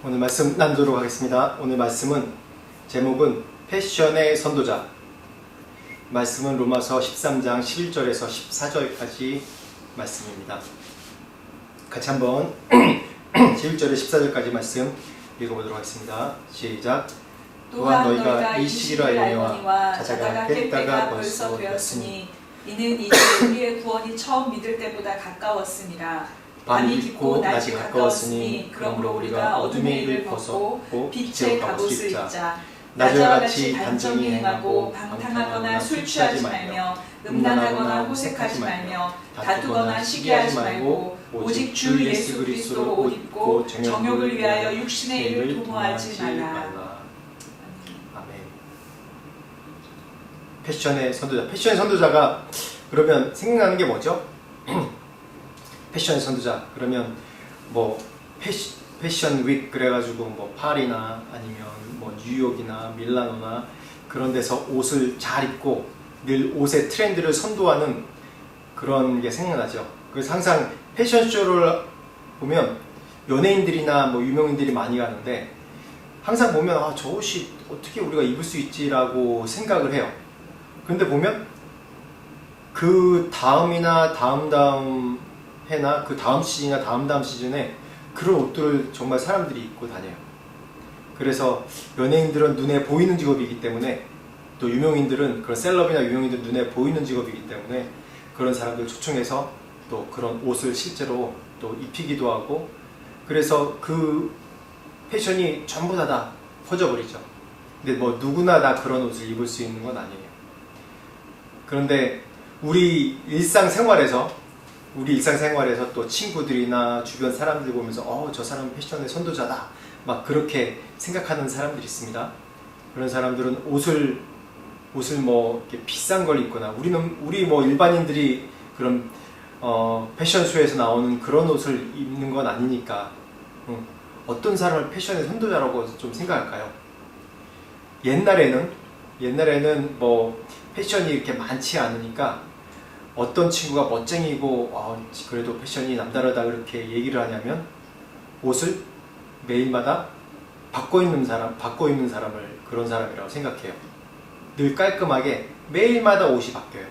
오늘 말씀 나누도록 하겠습니다. 오늘 말씀은 제목은 패션의 선도자. 말씀은 로마서 13장 11절에서 14절까지 말씀입니다. 같이 한번 11절에 14절까지 말씀 읽어보도록 하겠습니다. 시작. 또한 너희가 이 시기를 알거니와 자다가 깰 때가 벌써 되었으니 이는 이제 우리의 구원이 처음 믿을 때보다 가까웠습니다. 밤이 깊고 낮이 가까웠으니 그러므로 우리가 어둠의 일을 벗고 빛의 갑옷을 입자. 낮과 같이 단정히 행하고 방탕하거나 술 취하지 말며 음란하거나 호색하지 말며 다투거나 시기하지 말고 오직 주 예수 그리스도로 옷 입고 정욕을 위하여 육신의 일을 도모하지 말라. 아멘. 패션의 선도자. 패션의 선도자가 그러면 생각나는 게 뭐죠? 패션의 선두자 그러면 뭐 패션 윅 그래가지고 뭐 파리나 아니면 뭐 뉴욕이나 밀라노나 그런 데서 옷을 잘 입고 늘 옷의 트렌드를 선도하는 그런 게 생각나죠. 그래서 항상 패션쇼를 보면 연예인들이나 뭐 유명인들이 많이 가는데 항상 보면 아, 저 옷이 어떻게 우리가 입을 수 있지라고 생각을 해요. 그런데 보면 그 다음이나 다음 해나 그 다음 시즌이나 다음 시즌에 그런 옷들을 정말 사람들이 입고 다녀요. 그래서 연예인들은 눈에 보이는 직업이기 때문에 또 유명인들은 그런 셀럽이나 유명인들 눈에 보이는 직업이기 때문에 그런 사람들 초청해서 또 그런 옷을 실제로 또 입히기도 하고 그래서 그 패션이 전부 다 퍼져버리죠. 근데 뭐 누구나 다 그런 옷을 입을 수 있는 건 아니에요. 그런데 우리 일상생활에서 또 친구들이나 주변 사람들 보면서 저 사람은 패션의 선도자다 막 그렇게 생각하는 사람들이 있습니다. 그런 사람들은 옷을 뭐 이렇게 비싼 걸 입거나 우리 뭐 일반인들이 그런 패션쇼에서 나오는 그런 옷을 입는 건 아니니까 어떤 사람을 패션의 선도자라고 좀 생각할까요? 옛날에는 뭐 패션이 이렇게 많지 않으니까 어떤 친구가 멋쟁이고 그래도 패션이 남다르다 그렇게 얘기를 하냐면 옷을 매일마다 바꿔 입는 사람을 그런 사람이라고 생각해요. 늘 깔끔하게 매일마다 옷이 바뀌어요.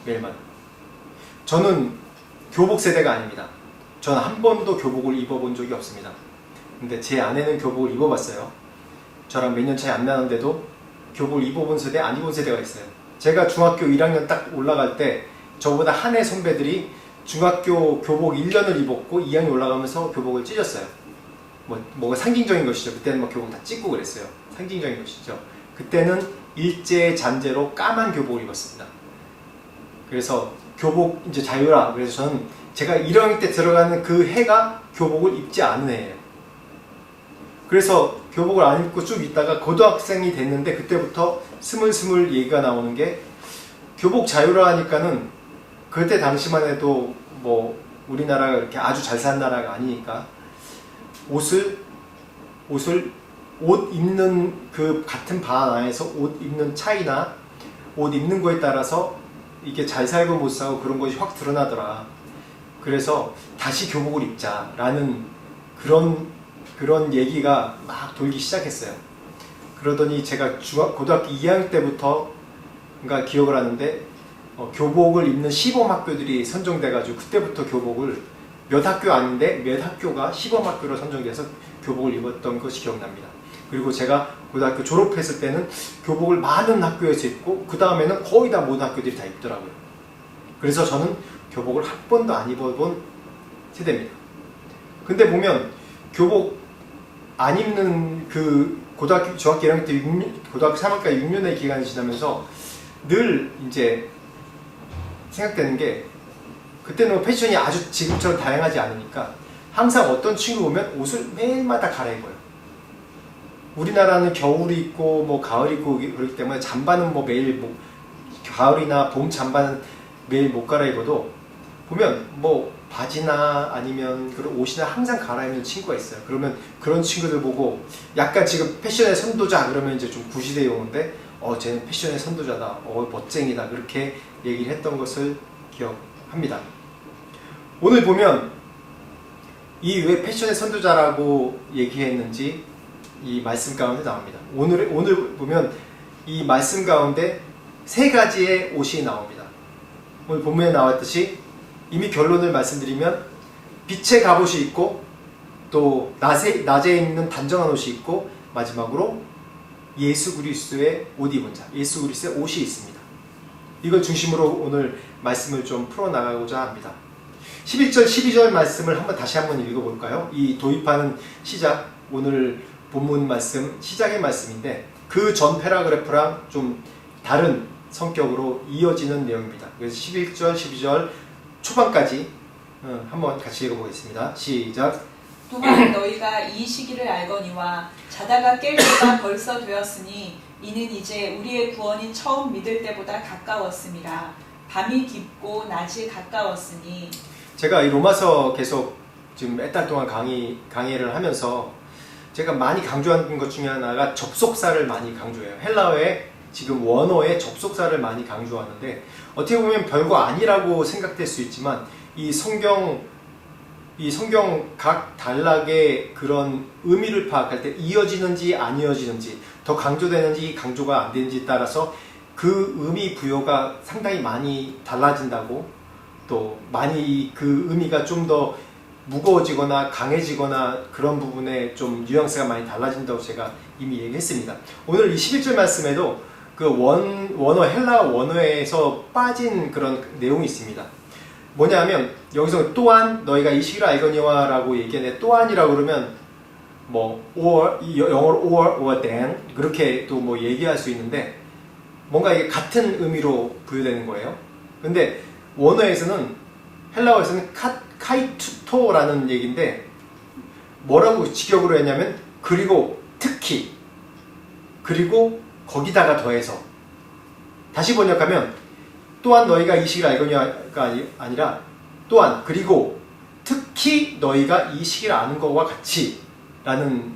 매일마다. 저는 교복 세대가 아닙니다. 저는 한 번도 교복을 입어본 적이 없습니다. 근데 제 아내는 교복을 입어봤어요. 저랑 몇 년 차이 안 나는데도 교복을 입어본 세대, 안 입은 세대가 있어요. 제가 중학교 1학년 딱 올라갈 때 저보다 한 해 선배들이 중학교 교복 1년을 입었고 2학년 올라가면서 교복을 찢었어요. 뭐가 상징적인 것이죠. 그때는 막 교복 다 찢고 그랬어요. 상징적인 것이죠. 그때는 일제 잔재로 까만 교복을 입었습니다. 그래서 교복 이제 자유라. 그래서 저는 제가 1학년 때 들어가는 그 해가 교복을 입지 않은 해예요. 그래서 교복을 안 입고 쭉 있다가 고등학생이 됐는데 그때부터 스물스물 얘기가 나오는 게 교복 자유라 하니까는 그때 당시만 해도 뭐 우리나라가 이렇게 아주 잘 사는 나라가 아니니까 옷 입는 그 같은 반 안에서 옷 입는 차이나 옷 입는 거에 따라서 이게 잘 살고 못 살고 그런 것이 확 드러나더라. 그래서 다시 교복을 입자라는 그런 얘기가 막 돌기 시작했어요. 그러더니 제가 고등학교 2학년 때부터인가 기억을 하는데 교복을 입는 시범학교들이 선정돼가지고 그때부터 교복을 몇 학교 아닌데 몇 학교가 시범학교로 선정돼서 교복을 입었던 것이 기억납니다. 그리고 제가 고등학교 졸업했을 때는 교복을 많은 학교에서 입고 그 다음에는 거의 다 모든 학교들이 다 입더라고요. 그래서 저는 교복을 한 번도 안 입어본 세대입니다. 근데 보면 교복 안 입는 그 중학교 1학년 때 고등학교 3학년까지 6년의 기간이 지나면서 늘 이제 생각되는 게 그때는 패션이 아주 지금처럼 다양하지 않으니까 항상 어떤 친구 보면 옷을 매일마다 갈아입어요. 우리나라는 겨울이 있고 뭐 가을이 있고 그렇기 때문에 잠바는 뭐 매일 가을이나 봄 잠바는 매일 못 갈아입어도 보면 뭐 바지나 아니면 그런 옷이나 항상 갈아입는 친구가 있어요. 그러면 그런 친구들 보고 약간 지금 패션의 선도자 그러면 이제 좀 구시대 용어인데 쟤는 패션의 선도자다. 멋쟁이다. 그렇게 얘기를 했던 것을 기억합니다. 오늘 보면 이 왜 패션의 선두자라고 얘기했는지 이 말씀 가운데 나옵니다. 오늘 보면 이 말씀 가운데 세 가지의 옷이 나옵니다. 오늘 본문에 나왔듯이 이미 결론을 말씀드리면 빛의 갑옷이 있고 또 낮에 입는 단정한 옷이 있고 마지막으로 예수 그리스도의 옷 입은 자, 예수 그리스도의 옷이 있습니다. 이걸 중심으로 오늘 말씀을 좀 풀어나가고자 합니다. 11절, 12절 말씀을 다시 한번 읽어볼까요? 이 도입하는 시작, 오늘 본문 말씀, 시작의 말씀인데 그 전 패러그래프랑 좀 다른 성격으로 이어지는 내용입니다. 그래서 11절, 12절 초반까지 한번 같이 읽어보겠습니다. 시작. 또한 너희가 이 시기를 알거니와 자다가 깰 때가 벌써 되었으니 이는 이제 우리의 구원이 처음 믿을 때보다 가까웠음이라. 밤이 깊고 낮이 가까웠으니. 제가 이 로마서 계속 지금 몇 달 동안 강의를 하면서 제가 많이 강조하는 것 중에 하나가 접속사를 많이 강조해요. 헬라어의 지금 원어의 접속사를 많이 강조하는데 어떻게 보면 별거 아니라고 생각될 수 있지만 이 성경 각 단락의 그런 의미를 파악할 때 이어지는지 안 이어지는지 더 강조되는지 강조가 안 되는지에 따라서 그 의미 부여가 상당히 많이 달라진다고, 또 많이 그 의미가 좀 더 무거워지거나 강해지거나 그런 부분에 좀 뉘앙스가 많이 달라진다고 제가 이미 얘기했습니다. 오늘 이 11절 말씀에도 그 원어 헬라 원어에서 빠진 그런 내용이 있습니다. 뭐냐면 여기서 또한 너희가 이 시기를 알거니와 라고 얘기하는데 또한이라고 그러면 뭐 or, 영어로 or then 그렇게 또 뭐 얘기할 수 있는데 뭔가 이게 같은 의미로 부여되는 거예요. 근데 원어에서는 헬라어에서는 카이투토라는 얘기인데 뭐라고 직역으로 했냐면 그리고 특히 그리고 거기다가 더해서, 다시 번역하면 또한 너희가 이 시기를 알거니가 아니라 또한 그리고 특히 너희가 이 시기를 아는 것과 같이 라는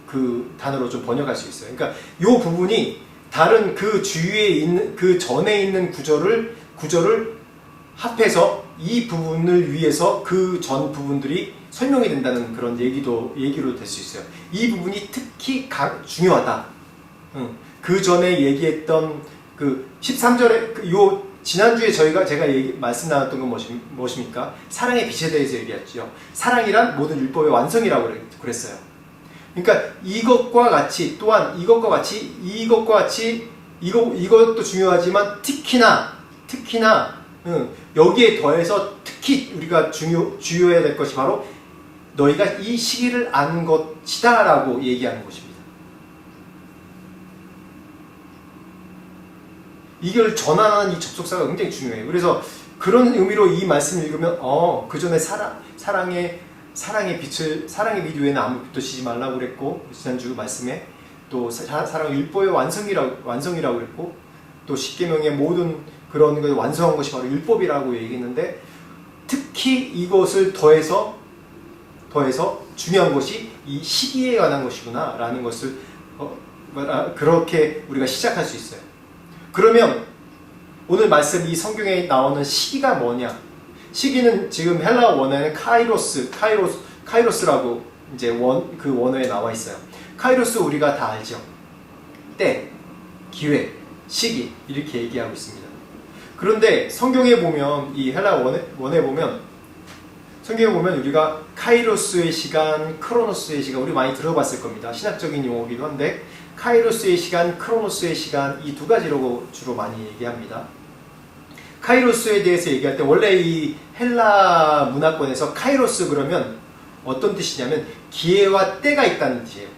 그 단어로 좀 번역할 수 있어요. 그러니까 이 부분이 다른 그 주위에 있는 그 전에 있는 구절을 합해서 이 부분을 위해서 그 전 부분들이 설명이 된다는 그런 얘기로 될 수 있어요. 이 부분이 특히 중요하다. 그 전에 얘기했던 그 13절에 요 지난주에 제가 말씀 나눴던 건 무엇입니까? 사랑의 빛에 대해서 얘기했죠. 사랑이란 모든 율법의 완성이라고 그랬어요. 그러니까 이것과 같이 또한 이것과 같이 이것도 중요하지만 특히나 여기에 더해서 특히 우리가 주의해야 될 것이 바로 너희가 이 시기를 아는 것이다 라고 얘기하는 것입니다. 이걸 전환하는 이 접속사가 굉장히 중요해요. 그래서 그런 의미로 이 말씀을 읽으면 그 전에 사랑의 빛 외에는 아무 빛도 지지 말라고 그랬고, 지난주 말씀에 또 사랑은 율법의 완성이라고 그랬고, 또 십계명의 모든 그런 걸 완성한 것이 바로 율법이라고 얘기했는데, 특히 이것을 더해서 중요한 것이 이 시기에 관한 것이구나 라는 것을 그렇게 우리가 시작할 수 있어요. 그러면 오늘 말씀 이 성경에 나오는 시기가 뭐냐? 시기는 지금 헬라 원어에는 카이로스라고 이제 그 원어에 나와 있어요. 카이로스 우리가 다 알죠. 때, 기회, 시기 이렇게 얘기하고 있습니다. 그런데 성경에 보면 이 헬라 원에 보면 성경에 보면 우리가 카이로스의 시간, 크로노스의 시간 우리 많이 들어봤을 겁니다. 신학적인 용어이기도 한데 카이로스의 시간, 크로노스의 시간 이 두 가지로 주로 많이 얘기합니다. 카이로스에 대해서 얘기할 때 원래 이 헬라 문화권에서 카이로스 그러면 어떤 뜻이냐면 기회와 때가 있다는 뜻이에요.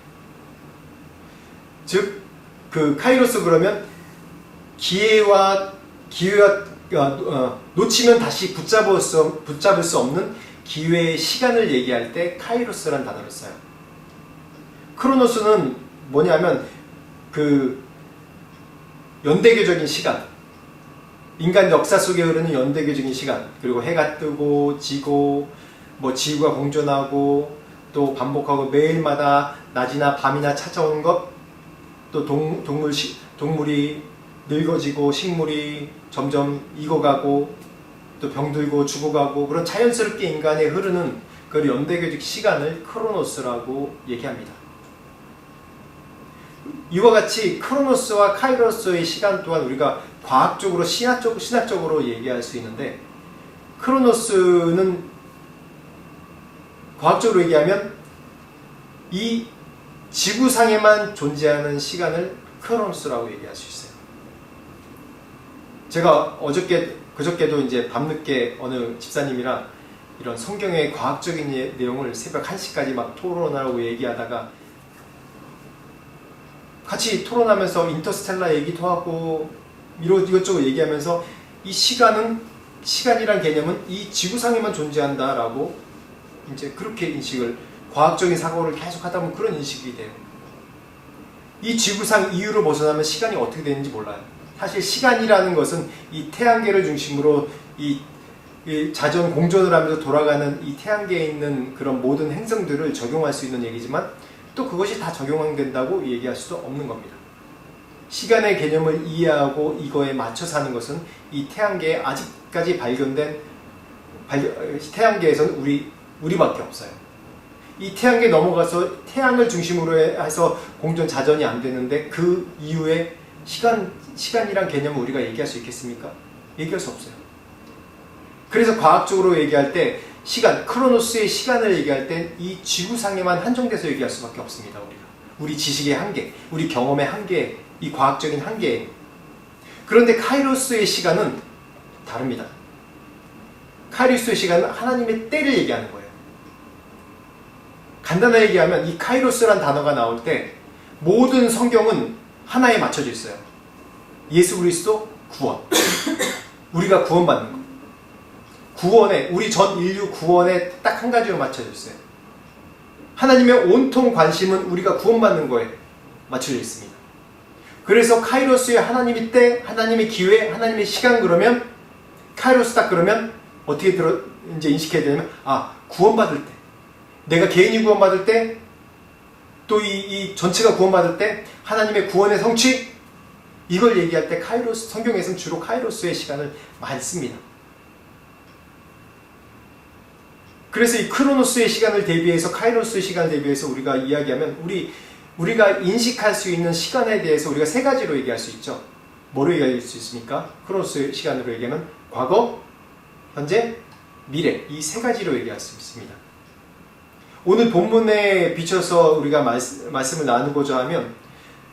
즉, 그 카이로스 그러면 기회가 놓치면 다시 붙잡을 수 없는 기회의 시간을 얘기할 때 카이로스라는 단어를 써요. 크로노스는 뭐냐면 그 연대교적인 시간, 인간 역사 속에 흐르는 연대교적인 시간, 그리고 해가 뜨고 지고 뭐 지구가 공존하고 또 반복하고 매일마다 낮이나 밤이나 찾아오는 것, 또 동물이 늙어지고 식물이 점점 익어가고 또 병들고 죽어가고 그런 자연스럽게 인간에 흐르는 그 연대교직 시간을 크로노스라고 얘기합니다. 이와 같이 크로노스와 카이로스의 시간 또한 우리가 과학적으로 신학적으로 얘기할 수 있는데, 크로노스는 과학적으로 얘기하면 이 지구상에만 존재하는 시간을 크로노스라고 얘기할 수 있어요. 제가 그저께도 이제 밤늦게 어느 집사님이랑 이런 성경의 과학적인 내용을 새벽 1시까지 막 토론하고 얘기하다가 같이 토론하면서 인터스텔라 얘기도 하고 이것저것 얘기하면서 이 시간이란 개념은 이 지구상에만 존재한다라고 이제 그렇게 인식을, 과학적인 사고를 계속 하다 보면 그런 인식이 돼요. 이 지구상 이유로 벗어나면 시간이 어떻게 되는지 몰라요. 사실 시간이라는 것은 이 태양계를 중심으로 이 자전 공전을 하면서 돌아가는 이 태양계에 있는 그런 모든 행성들을 적용할 수 있는 얘기지만, 또 그것이 다 적용된다고 얘기할 수도 없는 겁니다. 시간의 개념을 이해하고 이거에 맞춰 사는 것은 이 태양계에 아직까지 발견된 태양계에서는 우리밖에 없어요. 이 태양계 넘어가서 태양을 중심으로 해서 공전 자전이 안 되는데 그 이후에 시간이란 개념을 우리가 얘기할 수 있겠습니까? 얘기할 수 없어요. 그래서 과학적으로 얘기할 때 크로노스의 시간을 얘기할 때 이 지구상에만 한정돼서 얘기할 수밖에 없습니다. 우리 지식의 한계, 우리 경험의 한계, 이 과학적인 한계. 그런데 카이로스의 시간은 다릅니다. 카이로스의 시간은 하나님의 때를 얘기하는 거예요. 간단하게 얘기하면 이 카이로스란 단어가 나올 때 모든 성경은 하나에 맞춰져 있어요. 예수 그리스도 구원. 우리가 구원받는 거. 구원에, 우리 전 인류 구원에 딱 한 가지로 맞춰져 있어요. 하나님의 온통 관심은 우리가 구원받는 거에 맞춰져 있습니다. 그래서 카이로스의 하나님의 때, 하나님의 기회, 하나님의 시간 그러면 카이로스 딱 그러면 어떻게 이제 인식해야 되냐면, 구원받을 때, 내가 개인이 구원받을 때, 또 이 전체가 구원받을 때 하나님의 구원의 성취, 이걸 얘기할 때 성경에서는 주로 카이로스의 시간을 많이 씁니다. 그래서 이 크로노스의 시간을 대비해서 카이로스의 시간을 대비해서 우리가 이야기하면 우리가 인식할 수 있는 시간에 대해서 우리가 세 가지로 얘기할 수 있죠. 뭐로 얘기할 수 있습니까? 크로노스의 시간으로 얘기하면 과거, 현재, 미래, 이 세 가지로 얘기할 수 있습니다. 오늘 본문에 비춰서 우리가 말씀을 나누고자 하면,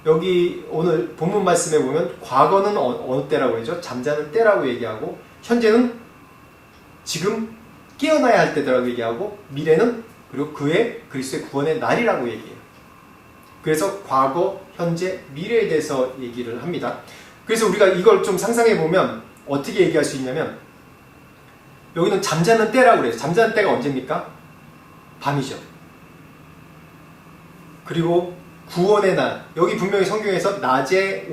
여기 오늘 본문 말씀에 보면 과거는 어느 때라고 하죠? 잠자는 때라고 얘기하고, 현재는 지금 깨어나야 할 때라고 얘기하고, 미래는 그리고 그의 그리스도의 구원의 날이라고 얘기해요. 그래서 과거, 현재, 미래에 대해서 얘기를 합니다. 그래서 우리가 이걸 좀 상상해 보면 어떻게 얘기할 수 있냐면, 여기는 잠자는 때라고 그래요. 잠자는 때가 언제입니까? 밤이죠. 그리고 구원의 날, 여기 분명히 성경에서 낮에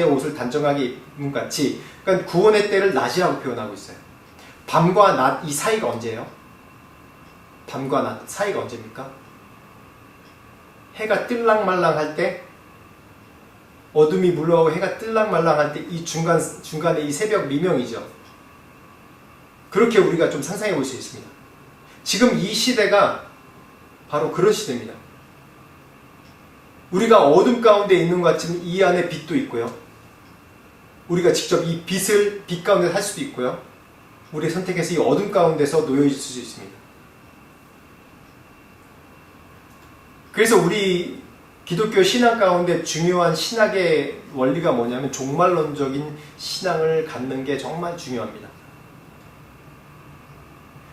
옷을 단정하게 입은 것 같이, 그러니까 구원의 때를 낮이라고 표현하고 있어요. 밤과 낮 이 사이가 언제예요? 밤과 낮 사이가 언제입니까? 해가 뜰랑말랑할 때, 어둠이 물러가고 해가 뜰랑말랑할 때 이 중간에 이 새벽 미명이죠. 그렇게 우리가 좀 상상해 볼 수 있습니다. 지금 이 시대가 바로 그런 시대입니다. 우리가 어둠 가운데 있는 것 같지만 이 안에 빛도 있고요. 우리가 직접 이 빛 가운데 살 수도 있고요. 우리 선택해서 이 어둠 가운데서 놓여 있을 수 있습니다. 그래서 우리 기독교 신앙 가운데 중요한 신학의 원리가 뭐냐면, 종말론적인 신앙을 갖는 게 정말 중요합니다.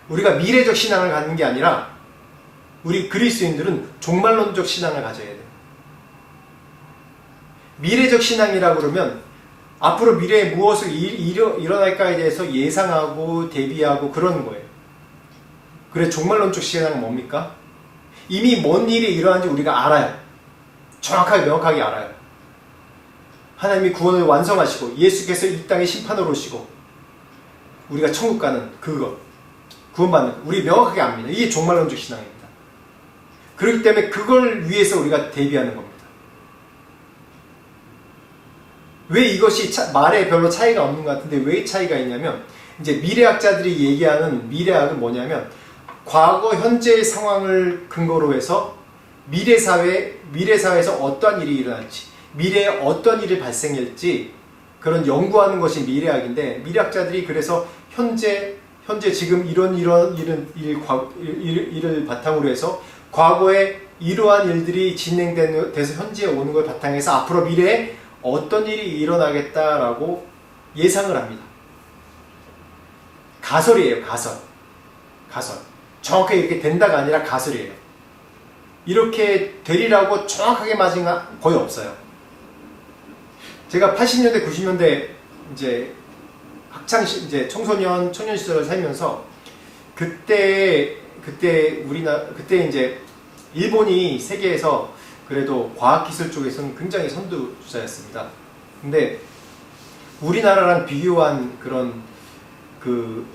우리가 미래적 신앙을 갖는 게 아니라 우리 그리스도인들은 종말론적 신앙을 가져야 돼요. 미래적 신앙이라고 그러면 앞으로 미래에 무엇을 일어날까에 대해서 예상하고 대비하고 그러는 거예요. 그래, 종말론적 신앙은 뭡니까? 이미 뭔 일이 일어난지 우리가 알아요. 정확하게 명확하게 알아요. 하나님이 구원을 완성하시고 예수께서 이 땅에 심판으로 오시고 우리가 천국 가는 그것, 구원받는 것, 우리 명확하게 압니다. 이게 종말론적 신앙입니다. 그렇기 때문에 그걸 위해서 우리가 대비하는 겁니다. 왜 이것이 말에 별로 차이가 없는 것 같은데 왜 차이가 있냐면, 이제 미래학자들이 얘기하는 미래학은 뭐냐면, 과거 현재의 상황을 근거로 해서 미래사회에서 어떠한 일이 일어날지, 미래에 어떤 일이 발생할지 그런 연구하는 것이 미래학인데, 미래학자들이 그래서 현재 지금 이런 일을 바탕으로 해서 과거에 이러한 일들이 진행돼서 현재에 오는 걸 바탕해서 앞으로 미래에 어떤 일이 일어나겠다라고 예상을 합니다. 가설이에요. 가설. 정확하게 이렇게 된다가 아니라 가설이에요. 이렇게 되리라고 정확하게 맞은 건 거의 없어요. 제가 80년대, 90년대 이제 이제 청년 시절을 살면서 그때 이제 일본이 세계에서 그래도 과학기술 쪽에서는 굉장히 선두주자였습니다. 근데 우리나라랑 비교한 그런 그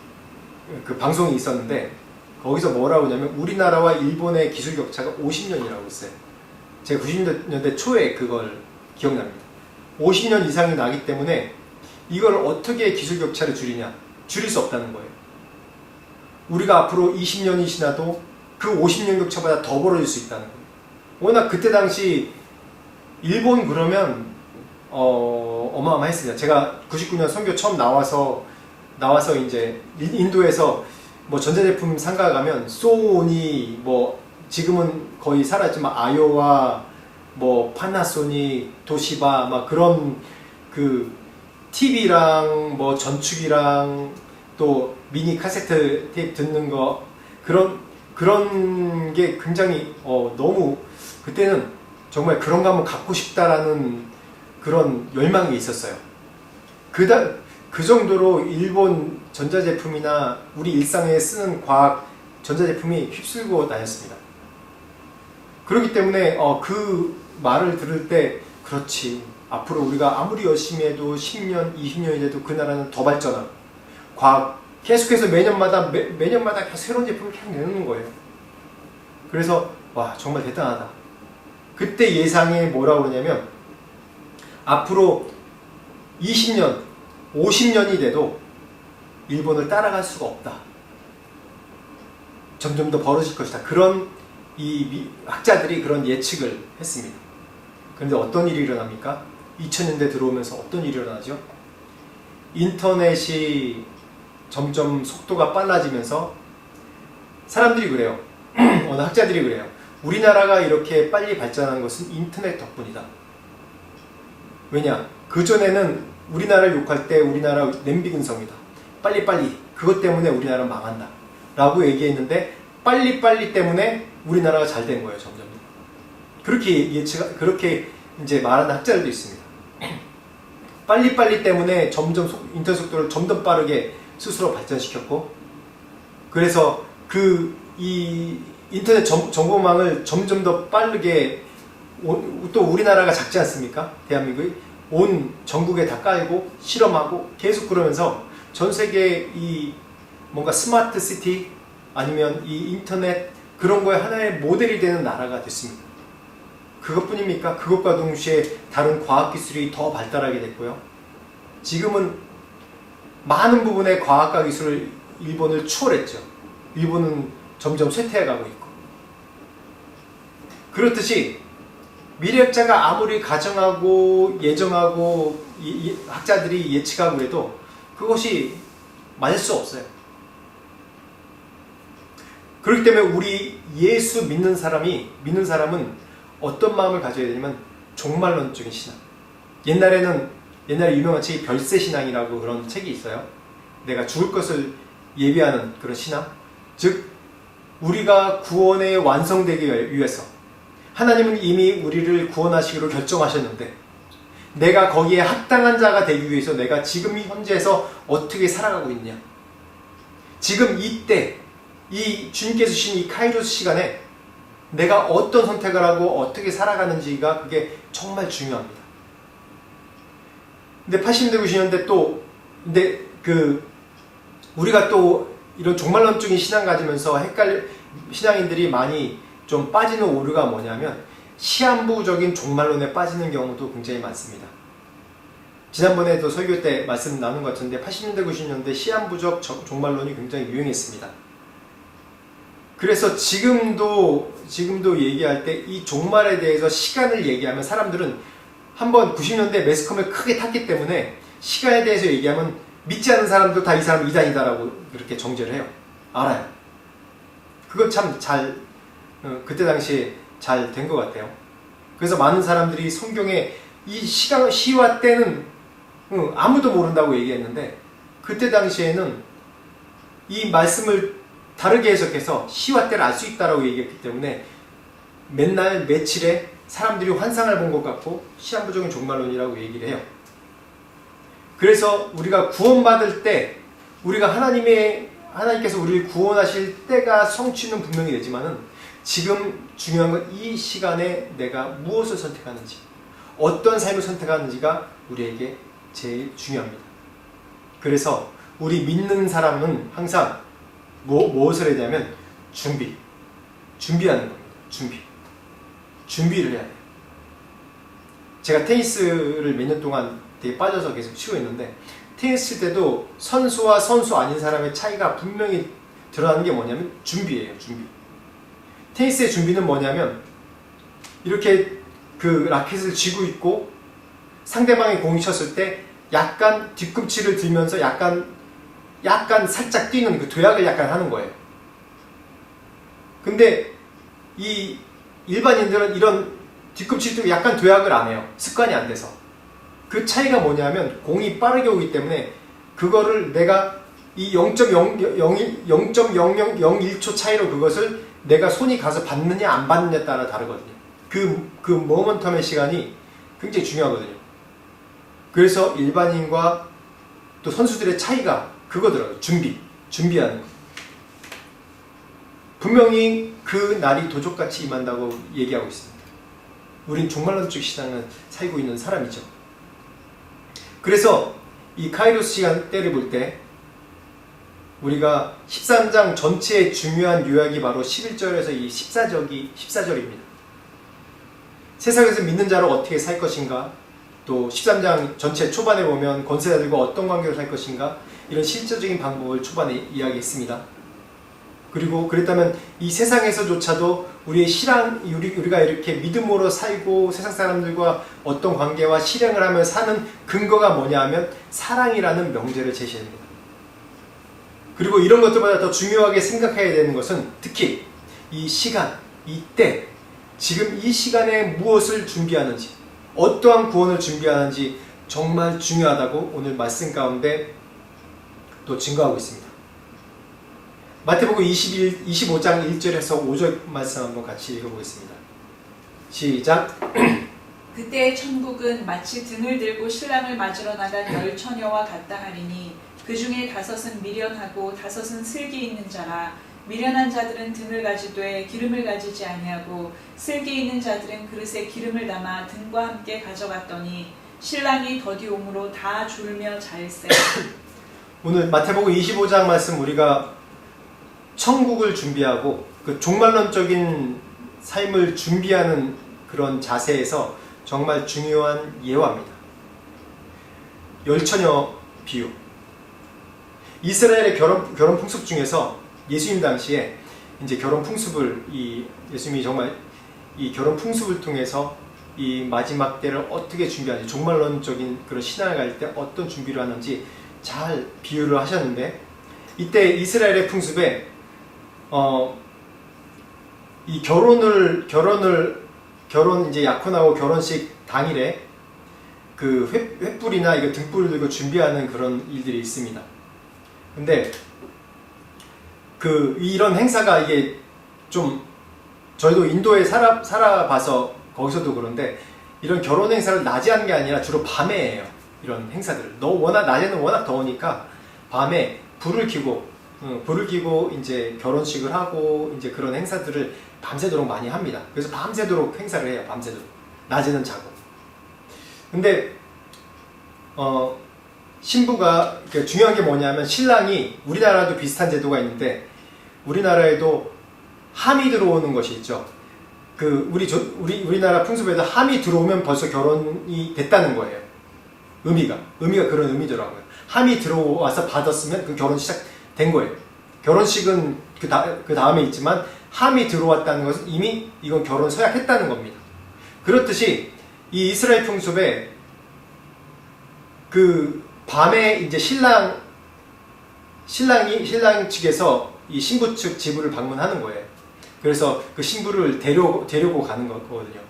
방송이 있었는데, 거기서 뭐라고 하냐면 우리나라와 일본의 기술 격차가 50년이라고 했어요. 제가 90년대 초에 그걸 기억납니다. 50년 이상이 나기 때문에 이걸 어떻게 기술 격차를 줄이냐? 줄일 수 없다는 거예요. 우리가 앞으로 20년이 지나도 그 50년 격차보다 더 벌어질 수 있다는 거예요. 워낙 그때 당시 일본 그러면 어마어마했습니다. 제가 99년 선교 처음 나와서 이제 인도에서 뭐 전자제품 상가 가면 소니, 뭐 지금은 거의 사라졌지만 아요와 뭐 파나소닉, 도시바 막 그런 그 TV랑 뭐 전축이랑 또 미니 카세트 테이프 듣는 거 그런 게 굉장히 너무 그때는 정말 그런 거 한번 갖고 싶다라는 그런 열망이 있었어요. 그 정도로 일본 전자제품이나 우리 일상에 쓰는 과학 전자제품이 휩쓸고 다녔습니다. 그렇기 때문에 그 말을 들을 때 그렇지, 앞으로 우리가 아무리 열심히 해도 10년, 20년이 돼도 그 나라는 더 발전하고 과학 계속해서 매년마다 계속 새로운 제품을 계속 내놓는 거예요. 그래서 와, 정말 대단하다. 그때 예상이 뭐라고 그러냐면 앞으로 20년, 50년이 돼도 일본을 따라갈 수가 없다. 점점 더 벌어질 것이다. 그런 학자들이 그런 예측을 했습니다. 그런데 어떤 일이 일어납니까? 2000년대 들어오면서 어떤 일이 일어나죠? 인터넷이 점점 속도가 빨라지면서 사람들이 그래요. 어느 학자들이 그래요. 우리나라가 이렇게 빨리 발전한 것은 인터넷 덕분이다. 왜냐? 그전에는 우리나라를 욕할 때 우리나라 냄비 근성이다. 빨리빨리. 그것 때문에 우리나라는 망한다. 라고 얘기했는데 빨리빨리 때문에 우리나라가 잘 된 거예요. 점점. 그렇게 이제 말하는 학자들도 있습니다. 빨리빨리 때문에 점점 인터넷 속도를 점점 빠르게 스스로 발전시켰고, 그래서 이 인터넷 정보망을 점점 더 빠르게, 또 우리나라가 작지 않습니까? 대한민국이 온 전국에 다 깔고 실험하고 계속 그러면서 전 세계 이 뭔가 스마트 시티 아니면 이 인터넷 그런 거에 하나의 모델이 되는 나라가 됐습니다. 그것뿐입니까? 그것과 동시에 다른 과학기술이 더 발달하게 됐고요. 지금은 많은 부분의 과학과 기술을 일본을 추월했죠. 일본은 점점 쇠퇴해가고 있고. 그렇듯이 미래학자가 아무리 가정하고 예정하고 학자들이 예측하고 해도 그것이 맞을 수 없어요. 그렇기 때문에 우리 예수 믿는 사람은 어떤 마음을 가져야 되냐면 종말론적인 신앙. 옛날에 유명한 책이 별세신앙이라고 그런 책이 있어요. 내가 죽을 것을 예비하는 그런 신앙. 즉 우리가 구원에 완성되기 위해서 하나님은 이미 우리를 구원하시기로 결정하셨는데 내가 거기에 합당한 자가 되기 위해서 내가 지금 이 현재에서 어떻게 살아가고 있냐. 지금 이때 이 주님께서 주신 이 카이로스 시간에 내가 어떤 선택을 하고 어떻게 살아가는지가 그게 정말 중요합니다. 근데 80년대 90년대 우리가 또 이런 종말론적인 신앙 가지면서 신앙인들이 많이 좀 빠지는 오류가 뭐냐면 시한부적인 종말론에 빠지는 경우도 굉장히 많습니다. 지난번에도 설교 때 말씀 나눈 것 같은데 80년대 90년대 시한부적 종말론이 굉장히 유행했습니다. 그래서 지금도 얘기할 때 이 종말에 대해서 시간을 얘기하면 사람들은 한번 90년대 매스컴을 크게 탔기 때문에 시간에 대해서 얘기하면 믿지 않는 사람도 다 이 사람은 이단이다라고 그렇게 정죄를 해요. 알아요. 그건 참 그때 당시에 잘 된 것 같아요. 그래서 많은 사람들이 성경에 이 시와 때는 아무도 모른다고 얘기했는데 그때 당시에는 이 말씀을 다르게 해석해서 시와 때를 알 수 있다라고 얘기했기 때문에 맨날 며칠에 사람들이 환상을 본 것 같고 시한부적인 종말론이라고 얘기를 해요. 그래서 우리가 구원받을 때 우리가 하나님께서 우리를 구원하실 때가 성취는 분명히 되지만은 지금 중요한 건 이 시간에 내가 무엇을 선택하는지 어떤 삶을 선택하는지가 우리에게 제일 중요합니다. 그래서 우리 믿는 사람은 항상 무엇을 해야 되냐면 준비하는 겁니다. 준비를 해야 돼요. 제가 테니스를 몇 년 동안 되게 빠져서 계속 치고 있는데 테니스 때도 선수와 선수 아닌 사람의 차이가 분명히 드러나는 게 뭐냐면 준비예요. 테니스의 준비는 뭐냐면 이렇게 그 라켓을 쥐고 있고 상대방이 공이 쳤을 때 약간 뒤꿈치를 들면서 약간 살짝 뛰는 그 도약을 약간 하는 거예요. 근데 이 일반인들은 이런 뒤꿈치를 뛰고 약간 도약을 안 해요. 습관이 안 돼서. 그 차이가 뭐냐면 공이 빠르게 오기 때문에 그거를 내가 이 0.0001초 차이로 그것을 내가 손이 가서 받느냐 안 받느냐에 따라 다르거든요. 그 모먼텀의 시간이 굉장히 중요하거든요. 그래서 일반인과 또 선수들의 차이가 그거더라고요. 준비하는 거. 분명히 그 날이 도적같이 임한다고 얘기하고 있습니다. 우린 종말론적 시장을 살고 있는 사람이죠. 그래서 이 카이로스 시간 때를 볼 때 우리가 13장 전체의 중요한 요약이 바로 11절에서 이 14절입니다. 세상에서 믿는 자로 어떻게 살 것인가, 또 13장 전체 초반에 보면 권세자들과 어떤 관계로 살 것인가, 이런 실질적인 방법을 초반에 이야기했습니다. 그리고 그랬다면 이 세상에서조차도 우리의 우리가 이렇게 믿음으로 살고 세상 사람들과 어떤 관계와 실행을 하며 사는 근거가 뭐냐 하면 사랑이라는 명제를 제시합니다. 그리고 이런 것들보다 더 중요하게 생각해야 되는 것은 특히 이 시간, 이 때, 지금 이 시간에 무엇을 준비하는지, 어떠한 구원을 준비하는지 정말 중요하다고 오늘 말씀 가운데 또 증거하고 있습니다. 마태복음 25장 1절에서 5절 말씀 한번 같이 읽어보겠습니다. 시작! 그때 천국은 마치 등을 들고 신랑을 맞으러 나간 10 처녀와 같다 하리니 그 중에 5은 미련하고 5은 슬기 있는 자라. 미련한 자들은 등을 가지되 기름을 가지지 아니하고 슬기 있는 자들은 그릇에 기름을 담아 등과 함께 가져갔더니 신랑이 더디 오므로 다 졸며 잘세. 오늘 마태복음 25장 말씀 우리가 천국을 준비하고 그 종말론적인 삶을 준비하는 그런 자세에서 정말 중요한 예화입니다. 10 처녀 비유. 이스라엘의 결혼 풍습 중에서 예수님 당시에 이제 결혼 풍습을 예수님이 정말 이 결혼 풍습을 통해서 이 마지막 때를 어떻게 준비하는지, 종말론적인 그런 신앙을 갈 때 어떤 준비를 하는지 잘 비유를 하셨는데, 이때 이스라엘의 풍습에 이 결혼 이제 약혼하고 결혼식 당일에 그 횃불이나 이거 등불을 들고 준비하는 그런 일들이 있습니다. 근데 이런 행사가 이게 좀 저희도 인도에 살아봐서 거기서도 그런데 이런 결혼 행사를 낮에 하는 게 아니라 주로 밤에 해요. 이런 행사들을. 낮에는 워낙 더우니까 밤에 불을 켜고 이제 결혼식을 하고 이제 그런 행사들을 밤새도록 많이 합니다. 그래서 밤새도록 행사를 해요. 밤새도록. 낮에는 자고. 근데 신부가 중요한 게 뭐냐면 신랑이, 우리나라도 비슷한 제도가 있는데 우리나라에도 함이 들어오는 것이 있죠. 우리나라 풍습에도 함이 들어오면 벌써 결혼이 됐다는 거예요. 의미가 그런 의미더라고요. 함이 들어와서 받았으면 그 결혼 시작된 거예요. 결혼식은 그 다음에 있지만 함이 들어왔다는 것은 이미 이건 결혼 서약했다는 겁니다. 그렇듯이 이 이스라엘 풍습에 그 밤에 이제 신랑 측에서 이 신부 측 집을 방문하는 거예요. 그래서 그 신부를 데려고 가는 거거든요.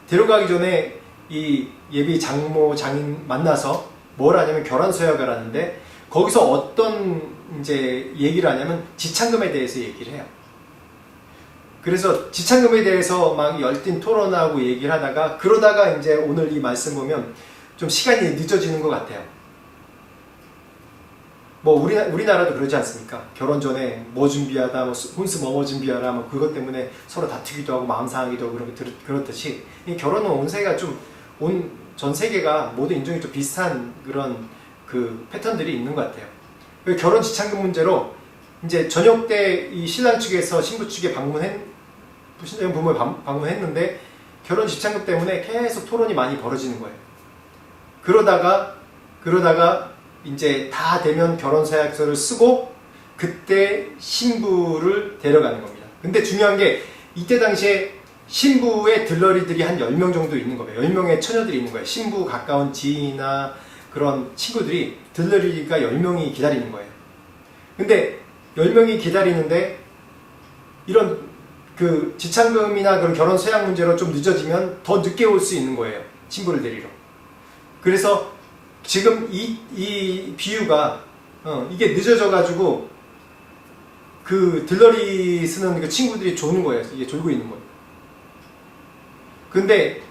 데려가기 전에 이 예비 장모 장인 만나서 뭘 하냐면 결혼 서약을 하는데 거기서 어떤 이제 얘기를 하냐면 지참금에 대해서 얘기를 해요. 그래서 지참금에 대해서 막 열띤 토론하고 얘기를 하다가 그러다가 이제 오늘 이 말씀 보면 좀 시간이 늦어지는 것 같아요. 뭐 우리나라도 그러지 않습니까? 결혼 전에 뭐 준비하다, 뭐 혼수 뭐 준비하라, 뭐 그것 때문에 서로 다투기도 하고 마음 상하기도 하고 그렇듯이 이 결혼은 온 세계가 좀 전 세계가 모든 인종이 좀 비슷한 그런 그 패턴들이 있는 것 같아요. 결혼 지참금 문제로 이제 저녁 때 이 신랑 측에서 신부 측에 신랑 부모에 방문했는데 결혼 지참금 때문에 계속 토론이 많이 벌어지는 거예요. 그러다가 이제 다 되면 결혼 서약서를 쓰고 그때 신부를 데려가는 겁니다. 근데 중요한 게 이때 당시에 신부의 들러리들이 한 10명 정도 있는 거예요. 10명의 처녀들이 있는 거예요. 신부 가까운 지인이나 그런 친구들이 들러리가 10명이 기다리는 거예요. 근데 10명이 기다리는데 이런 그 지참금이나 그런 결혼 서약 문제로 좀 늦어지면 더 늦게 올 수 있는 거예요. 신부를 데리러. 그래서 지금 이 비유가 이게 늦어져가지고 그 들러리 쓰는 그 친구들이 조는 거예요. 이게 졸고 있는 거예요. 근데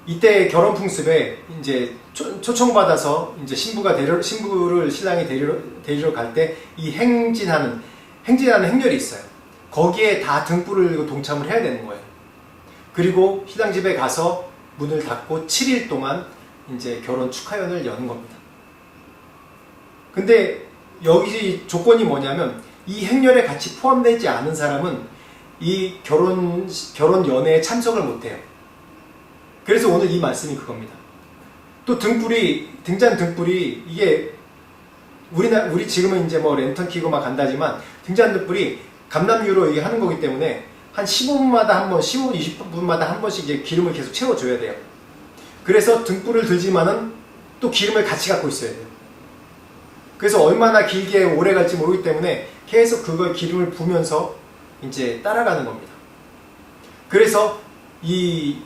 이때 결혼 풍습에 이제 초청받아서 이제 신부를 신랑이 데리러 갈 때 이 행진하는 행렬이 있어요. 거기에 다 등불을 동참을 해야 되는 거예요. 그리고 신랑 집에 가서 문을 닫고 7일 동안 이제 결혼 축하연을 여는 겁니다. 근데 여기 조건이 뭐냐면 이 행렬에 같이 포함되지 않은 사람은 이 결혼 연회에 참석을 못해요. 그래서 오늘 이 말씀이 그겁니다. 또 등잔 등불이 이게 우리 지금은 이제 뭐 랜턴 켜고 막 간다지만 등잔 등불이 감람유로 이게 하는 거기 때문에 한 15분마다 한 번, 15분, 20분마다 한 번씩 이제 기름을 계속 채워줘야 돼요. 그래서 등불을 들지만은 또 기름을 같이 갖고 있어야 돼요. 그래서 얼마나 길게 오래 갈지 모르기 때문에 계속 그걸 기름을 부으면서 이제 따라가는 겁니다. 그래서 이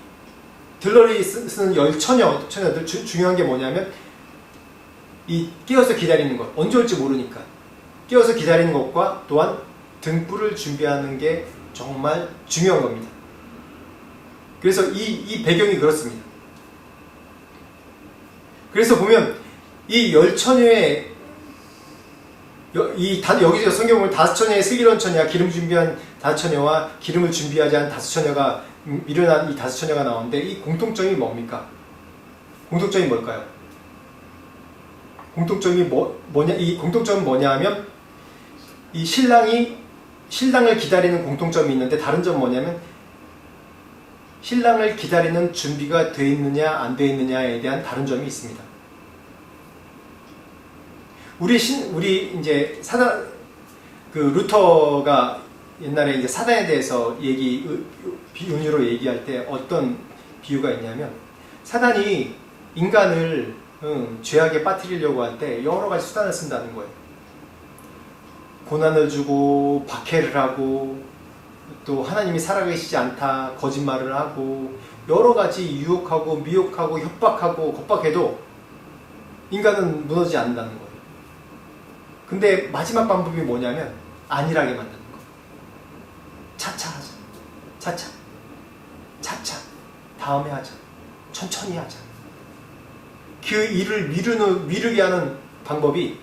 들러리 쓰는 처녀들 중요한 게 뭐냐면 이 깨어서 기다리는 것, 언제 올지 모르니까 깨어서 기다리는 것과 또한 등불을 준비하는 게 정말 중요한 겁니다. 그래서 이 배경이 그렇습니다. 그래서 보면 이 10처녀의 여기서 성경 보면 5처녀의 슬기로운 처녀와 기름 준비한 5처녀와 기름을 준비하지 않은 5처녀가 미련한 이 5처녀가 나오는데 이 공통점이 뭡니까? 공통점이 뭘까요? 이 공통점은 뭐냐 하면 이 신랑을 기다리는 공통점이 있는데 다른 점은 뭐냐면 신랑을 기다리는 준비가 돼 있느냐 안 돼 있느냐에 대한 다른 점이 있습니다. 우리 이제 루터가 옛날에 이제 사단에 대해서 비유로 얘기할 때 어떤 비유가 있냐면 사단이 인간을 죄악에 빠뜨리려고 할 때 여러 가지 수단을 쓴다는 거예요. 고난을 주고 박해를 하고 또 하나님이 살아계시지 않다 거짓말을 하고 여러 가지 유혹하고 미혹하고 협박하고 겁박해도 인간은 무너지지 않는다는 거예요. 근데 마지막 방법이 뭐냐면 안일하게 만드는 거. 차차 하자. 차차. 다음에 하자. 천천히 하자. 그 일을 미루게 하는 방법이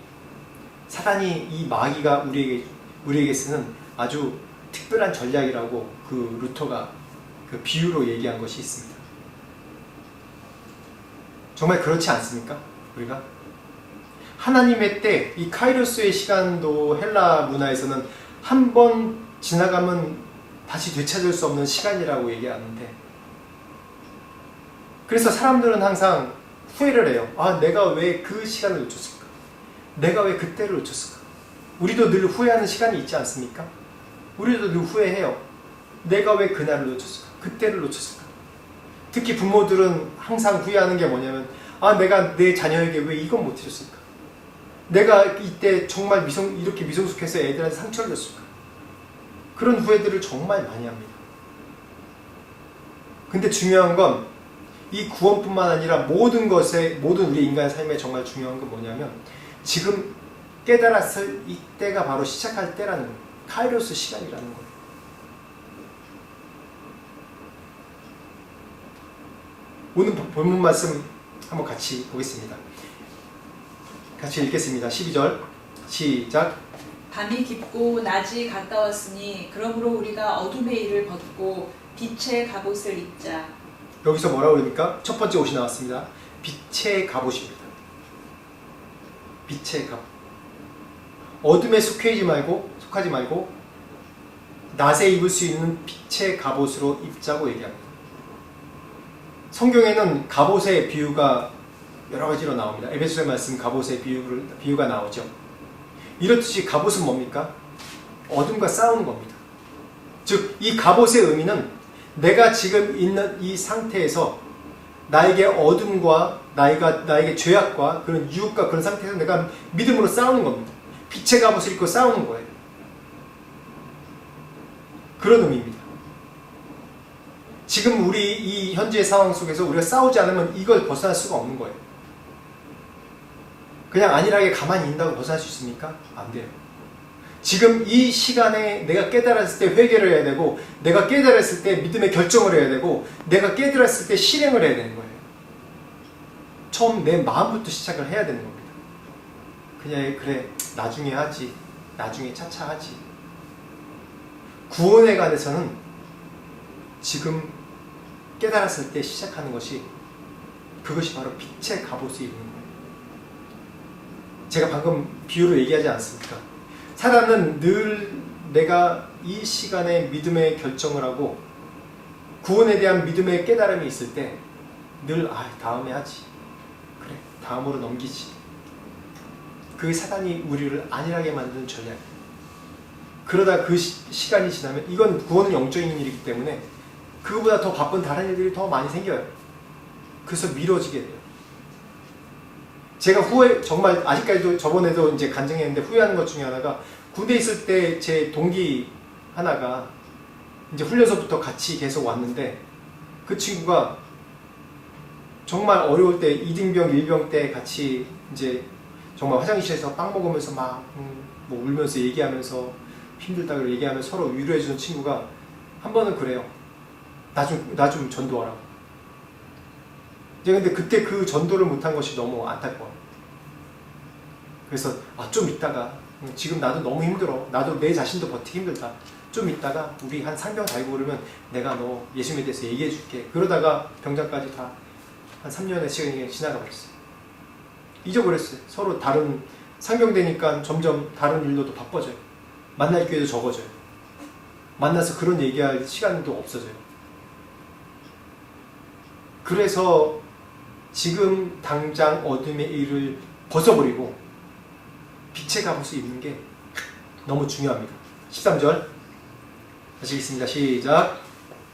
사단이 이 마귀가 우리에게 쓰는 아주 특별한 전략이라고 그 루터가 그 비유로 얘기한 것이 있습니다. 정말 그렇지 않습니까? 우리가? 하나님의 때, 이 카이로스의 시간도 헬라 문화에서는 한 번 지나가면 다시 되찾을 수 없는 시간이라고 얘기하는데 그래서 사람들은 항상 후회를 해요. 아, 내가 왜 그 시간을 놓쳤을까? 내가 왜 그때를 놓쳤을까? 우리도 늘 후회하는 시간이 있지 않습니까? 우리도 늘 후회해요. 내가 왜 그날을 놓쳤을까? 그때를 놓쳤을까? 특히 부모들은 항상 후회하는 게 뭐냐면 내가 내 자녀에게 왜 이건 못해줬을까? 내가 이때 정말 이렇게 미성숙해서 애들한테 상처를 줬을까? 그런 후회들을 정말 많이 합니다. 근데 중요한 건 이 구원뿐만 아니라 모든 우리 인간의 삶에 정말 중요한 건 뭐냐면 지금 깨달았을 이때가 바로 시작할 때라는 거예요. 카이로스 시간이라는 거예요. 오늘 본문 말씀 한번 같이 보겠습니다. 같이 읽겠습니다. 12절 시작. 밤이 깊고 낮이 가까웠으니 그러므로 우리가 어둠의 일을 벗고 빛의 갑옷을 입자. 여기서 뭐라고 그러니까? 첫 번째 옷이 나왔습니다. 빛의 갑옷입니다. 빛의 갑옷. 어둠에 속하지 말고 낮에 입을 수 있는 빛의 갑옷으로 입자고 얘기합니다. 성경에는 갑옷의 비유가 여러 가지로 나옵니다. 에베소서의 말씀 갑옷의 비유가 나오죠. 이렇듯이 갑옷은 뭡니까? 어둠과 싸우는 겁니다. 즉, 이 갑옷의 의미는 내가 지금 있는 이 상태에서 나에게 어둠과 나에게 죄악과 그런 유혹과 그런 상태에서 내가 믿음으로 싸우는 겁니다. 빛의 갑옷을 입고 싸우는 거예요. 그런 의미입니다. 지금 우리 이 현재의 상황 속에서 우리가 싸우지 않으면 이걸 벗어날 수가 없는 거예요. 그냥 안일하게 가만히 있는다고 벗어날 수 있습니까? 안 돼요. 지금 이 시간에 내가 깨달았을 때 회개를 해야 되고, 내가 깨달았을 때 믿음의 결정을 해야 되고, 내가 깨달았을 때 실행을 해야 되는 거예요. 처음 내 마음부터 시작을 해야 되는 겁니다. 그냥 그래 나중에 하지, 나중에 차차 하지. 구원에 관해서는 지금 깨달았을 때 시작하는 것이, 그것이 바로 빛의 갑옷을 입는 거예요. 제가 방금 비유로 얘기하지 않습니까? 사단은 늘 내가 이 시간에 믿음의 결정을 하고 구원에 대한 믿음의 깨달음이 있을 때 늘 다음에 하지, 그래 다음으로 넘기지. 그 사단이 우리를 안일하게 만드는 전략이에요. 그러다 그 시간이 지나면, 이건 구원은 영적인 일이기 때문에 그거보다 더 바쁜 다른 일들이 더 많이 생겨요. 그래서 미뤄지게 돼요. 제가 정말 아직까지도 저번에도 이제 간증했는데 후회하는 것 중에 하나가, 군대에 있을 때 제 동기 하나가 이제 훈련소부터 같이 계속 왔는데, 그 친구가 정말 어려울 때 2등병, 1병 때 같이 이제 정말 화장실에서 빵 먹으면서 막 뭐 울면서 얘기하면서 힘들다고 얘기하면서 서로 위로해주는 친구가 한 번은 그래요. 나 좀 전도하라고. 근데 그때 그 전도를 못한 것이 너무 안타까워요. 그래서 좀 있다가, 지금 나도 너무 힘들어, 나도 내 자신도 버티기 힘들다, 좀 있다가 우리 한 상병 달고 그러면 내가 너 예수님에 대해서 얘기해 줄게. 그러다가 병장까지 다 한 3년의 시간이 지나가 버렸어요. 잊어버렸어요. 서로 다른 상병 되니까 점점 다른 일로 더 바빠져요. 만날 기회도 적어져요. 만나서 그런 얘기할 시간도 없어져요. 그래서 지금 당장 어둠의 일을 벗어버리고 빛의 갑옷을 입는 게 너무 중요합니다. 13절 다시 읽습니다. 시작.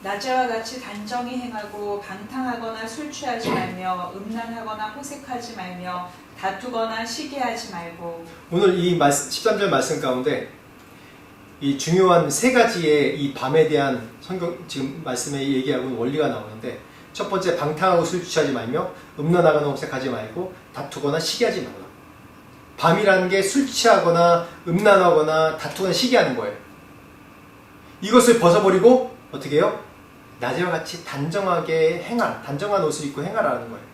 낮에와 같이 단정히 행하고 방탕하거나 술 취하지 말며 음란하거나 호색하지 말며 다투거나 시기하지 말고. 오늘 이 13절 말씀 가운데 이 중요한 세 가지의 이 밤에 대한 성경 지금 말씀에 얘기하고 있는 원리가 나오는데, 첫 번째, 방탕하고 술 취하지 말며 음란하거나 호색하지 말고 다투거나 시기하지 말라. 밤이라는 게 술 취하거나 음란하거나 다투거나 시기하는 거예요. 이것을 벗어버리고 어떻게 해요? 낮에와 같이 단정하게 행하라. 단정한 옷을 입고 행하라는 거예요.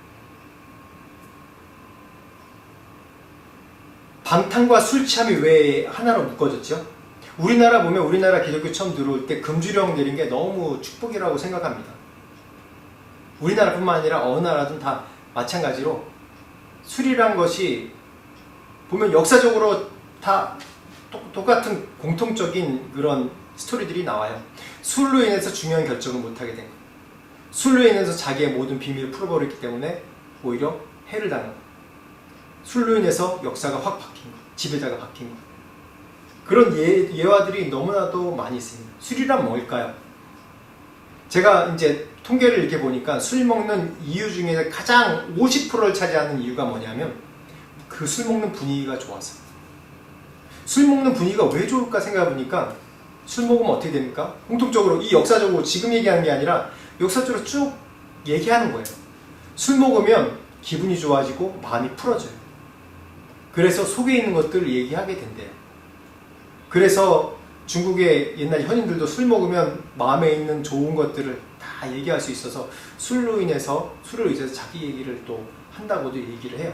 방탕과 술 취함이 왜 하나로 묶어졌죠? 우리나라 보면, 우리나라 기독교 처음 들어올 때 금주령 내린 게 너무 축복이라고 생각합니다. 우리나라뿐만 아니라 어느 나라든 다 마찬가지로 술이란 것이 보면 역사적으로 다 똑같은 공통적인 그런 스토리들이 나와요. 술로 인해서 중요한 결정을 못하게 된 거예요. 술로 인해서 자기의 모든 비밀을 풀어버렸기 때문에 오히려 해를 당한 거예요. 술로 인해서 역사가 확 바뀐 거예요. 지배자가 바뀐 거예요. 그런 예화들이 너무나도 많이 있습니다. 술이란 뭘까요? 제가 이제 통계를 이렇게 보니까 술 먹는 이유 중에 가장 50%를 차지하는 이유가 뭐냐면 그 술 먹는 분위기가 좋아서. 술 먹는 분위기가 왜 좋을까 생각해 보니까 술 먹으면 어떻게 됩니까? 공통적으로 이 역사적으로 지금 얘기하는 게 아니라 역사적으로 쭉 얘기하는 거예요. 술 먹으면 기분이 좋아지고 마음이 풀어져요. 그래서 속에 있는 것들을 얘기하게 된대요. 그래서 중국의 옛날 현인들도 술 먹으면 마음에 있는 좋은 것들을 다 얘기할 수 있어서 술을 의해서 자기 얘기를 또 한다고도 얘기를 해요.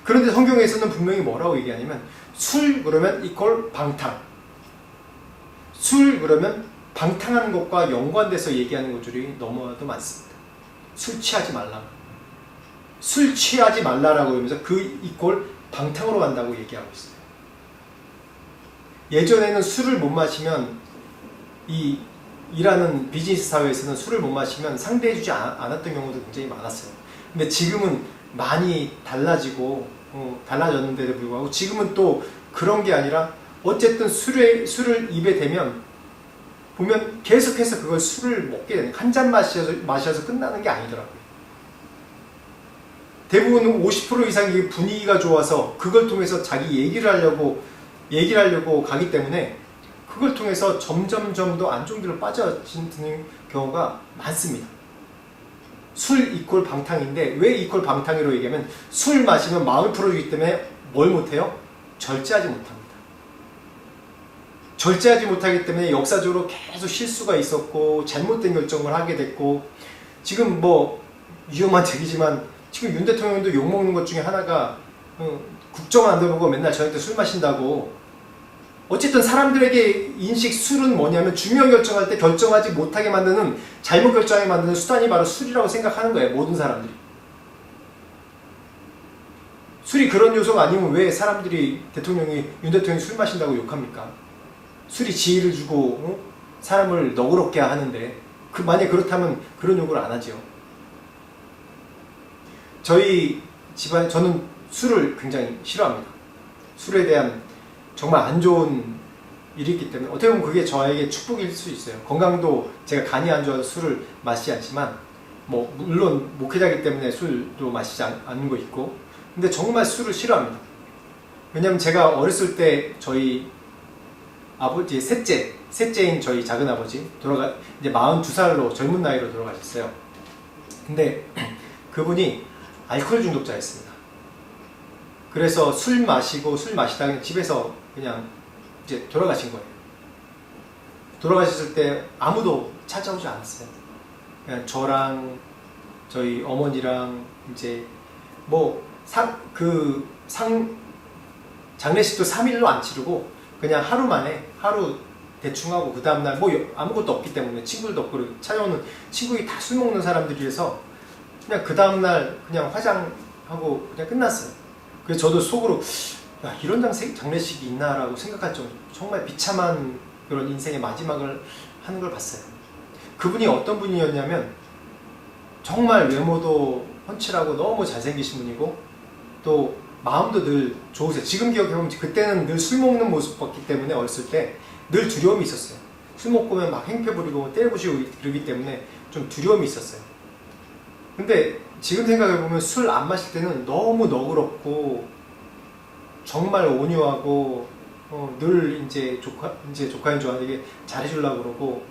그런데 성경에서는 분명히 뭐라고 얘기하냐면 술 그러면 이퀄 방탕. 술 그러면 방탕하는 것과 연관돼서 얘기하는 것들이 너무나도 많습니다. 술 취하지 말라. 술 취하지 말라라고 하면서 그 이퀄 방탕으로 간다고 얘기하고 있어요. 예전에는 술을 못 마시면 이 일하는 비즈니스 사회에서는 술을 못 마시면 상대해주지 않았던 경우도 굉장히 많았어요. 근데 지금은 많이 달라졌는데도 불구하고 지금은 또 그런 게 아니라 어쨌든 술을 입에 대면 보면 계속해서 그걸 술을 먹게 되는 한 잔 마셔서 끝나는 게 아니더라고요. 대부분 50% 이상이 분위기가 좋아서 그걸 통해서 자기 얘기를 하려고 가기 때문에 그걸 통해서 점점 더 안 좋은 길로 빠져드는 경우가 많습니다. 술 이퀄 방탕인데 왜 이퀄 방탕이라고 얘기하면 술 마시면 마음이 풀어주기 때문에 뭘 못해요? 절제하지 못합니다. 절제하지 못하기 때문에 역사적으로 계속 실수가 있었고 잘못된 결정을 하게 됐고 지금 뭐 위험한 얘기지만 지금 윤 대통령도 욕먹는 것 중에 하나가 국정 안 들어보고 맨날 저한테 술 마신다고. 어쨌든 사람들에게 인식 술은 뭐냐면 중요한 결정할 때 결정하지 못하게 만드는 잘못 결정하게 만드는 수단이 바로 술이라고 생각하는 거예요. 모든 사람들이. 술이 그런 요소가 아니면 왜 사람들이 윤 대통령이 술 마신다고 욕합니까? 술이 지혜를 주고 사람을 너그럽게 하는데 만약 그렇다면 그런 욕을 안 하죠. 저희 집안 저는 술을 굉장히 싫어합니다. 술에 대한 정말 안 좋은 일이 있기 때문에 어떻게 보면 그게 저에게 축복일 수 있어요. 건강도 제가 간이 안 좋아서 술을 마시지 않지만 뭐 물론 목회자이기 때문에 술도 마시지 않는 거 있고 근데 정말 술을 싫어합니다. 왜냐면 제가 어렸을 때 저희 아버지 셋째인 저희 작은아버지 이제 42살로 젊은 나이로 돌아가셨어요. 근데 그분이 알코올 중독자였습니다. 그래서 술 마시다 그냥 집에서 그냥 이제 돌아가신 거예요. 돌아가셨을 때 아무도 찾아오지 않았어요. 그냥 저랑 저희 어머니랑 이제 장례식도 3일로 안 치르고 그냥 하루 대충 하고 그 다음날 아무것도 없기 때문에 친구들도 없고 찾아오는 친구들이 다 술 먹는 사람들이라서 그냥 그 다음날 그냥 화장하고 그냥 끝났어요. 그래서 저도 속으로 야, 이런 장례식이 있나라고 생각할 정도 정말 비참한 그런 인생의 마지막을 하는 걸 봤어요. 그분이 어떤 분이었냐면 정말 외모도 훤칠하고 너무 잘생기신 분이고 또 마음도 늘 좋으세요. 지금 기억해보면 그때는 늘 술 먹는 모습 봤기 때문에 어렸을 때 늘 두려움이 있었어요. 술 먹고 오면 막 행패 부리고 때려부시고 그러기 때문에 좀 두려움이 있었어요. 근데 지금 생각해보면 술 안 마실 때는 너무 너그럽고 정말 온유하고 늘 이제 조카인 저한테 잘해주려고 그러고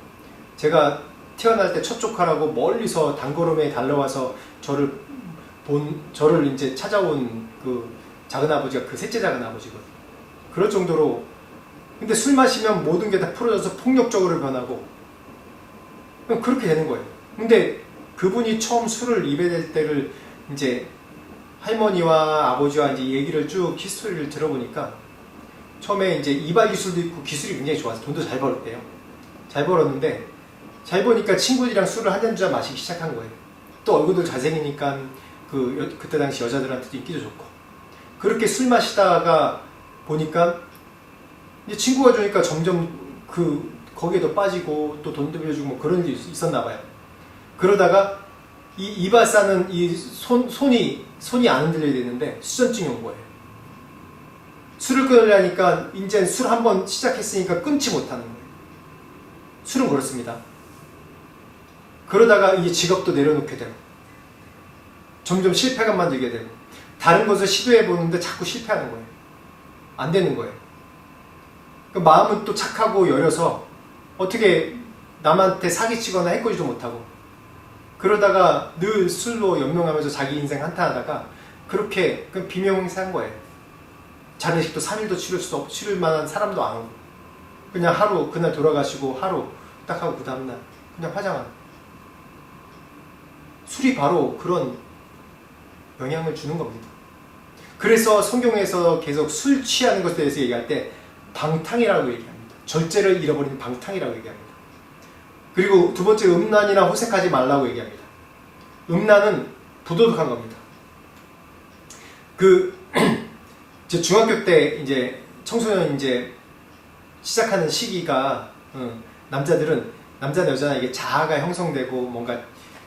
제가 태어날 때 첫 조카라고 멀리서 단걸음에 달려와서 저를 이제 찾아온 그 작은아버지가 그 셋째 작은아버지거든요. 그럴 정도로 근데 술 마시면 모든 게 다 풀어져서 폭력적으로 변하고 그렇게 되는 거예요. 근데 그분이 처음 술을 입에 댈 때를 이제 할머니와 아버지와 이제 얘기를 쭉 히스토리를 들어보니까 처음에 이제 이발 기술도 있고 기술이 굉장히 좋아서 돈도 잘 벌었대요. 잘 벌었는데 잘 보니까 친구들이랑 술을 한 잔 마시기 시작한 거예요. 또 얼굴도 잘생기니까 그때 당시 여자들한테도 인기도 좋고 그렇게 술 마시다가 보니까 이제 친구가 주니까 점점 거기에도 빠지고 또 돈도 빌려주고 뭐 그런 일이 있었나 봐요. 그러다가 이 이발 싸는 이 손이 안 흔들려야 되는데 수전증이 온 거예요. 술을 끊으려니까 이제 술 한 번 시작했으니까 끊지 못하는 거예요. 술은 그렇습니다. 그러다가 이제 직업도 내려놓게 되고 점점 실패감만 들게 되고 다른 것을 시도해 보는데 자꾸 실패하는 거예요. 안 되는 거예요. 그 마음은 또 착하고 여려서 어떻게 남한테 사기치거나 해코지도 못하고 그러다가 늘 술로 연명하면서 자기 인생 한탄하다가 그렇게 비명행세한 거예요. 장례식도 3일도 치를 만한 사람도 안 오고 그냥 하루 그날 돌아가시고 하루 딱 하고 그 다음날 그냥 화장하는. 술이 바로 그런 영향을 주는 겁니다. 그래서 성경에서 계속 술 취하는 것에 대해서 얘기할 때 방탕이라고 얘기합니다. 절제를 잃어버리는 방탕이라고 얘기합니다. 그리고 두 번째 음란이나 호색하지 말라고 얘기합니다. 음란은 부도덕한 겁니다. 제 중학교 때 이제 청소년 이제 시작하는 시기가 남자들은 남자나 여자나 이게 자아가 형성되고 뭔가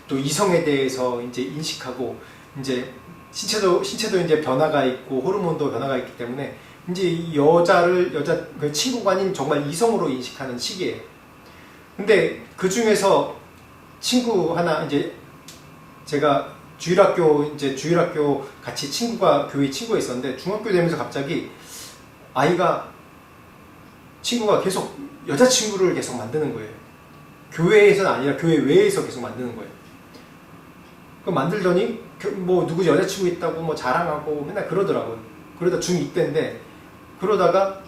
또 이성에 대해서 이제 인식하고 이제 신체도 이제 변화가 있고 호르몬도 변화가 있기 때문에 이제 여자 그 친구가 아닌 정말 이성으로 인식하는 시기예요. 근데 그 중에서 친구 하나 이제 제가 주일학교 같이 교회 친구가 있었는데 중학교 되면서 갑자기 친구가 계속 여자친구를 계속 만드는 거예요. 교회에서는 아니라 교회 외에서 계속 만드는 거예요. 그 만들더니 뭐 누구 여자친구 있다고 뭐 자랑하고 맨날 그러더라고요. 그러다 중2 때인데 그러다가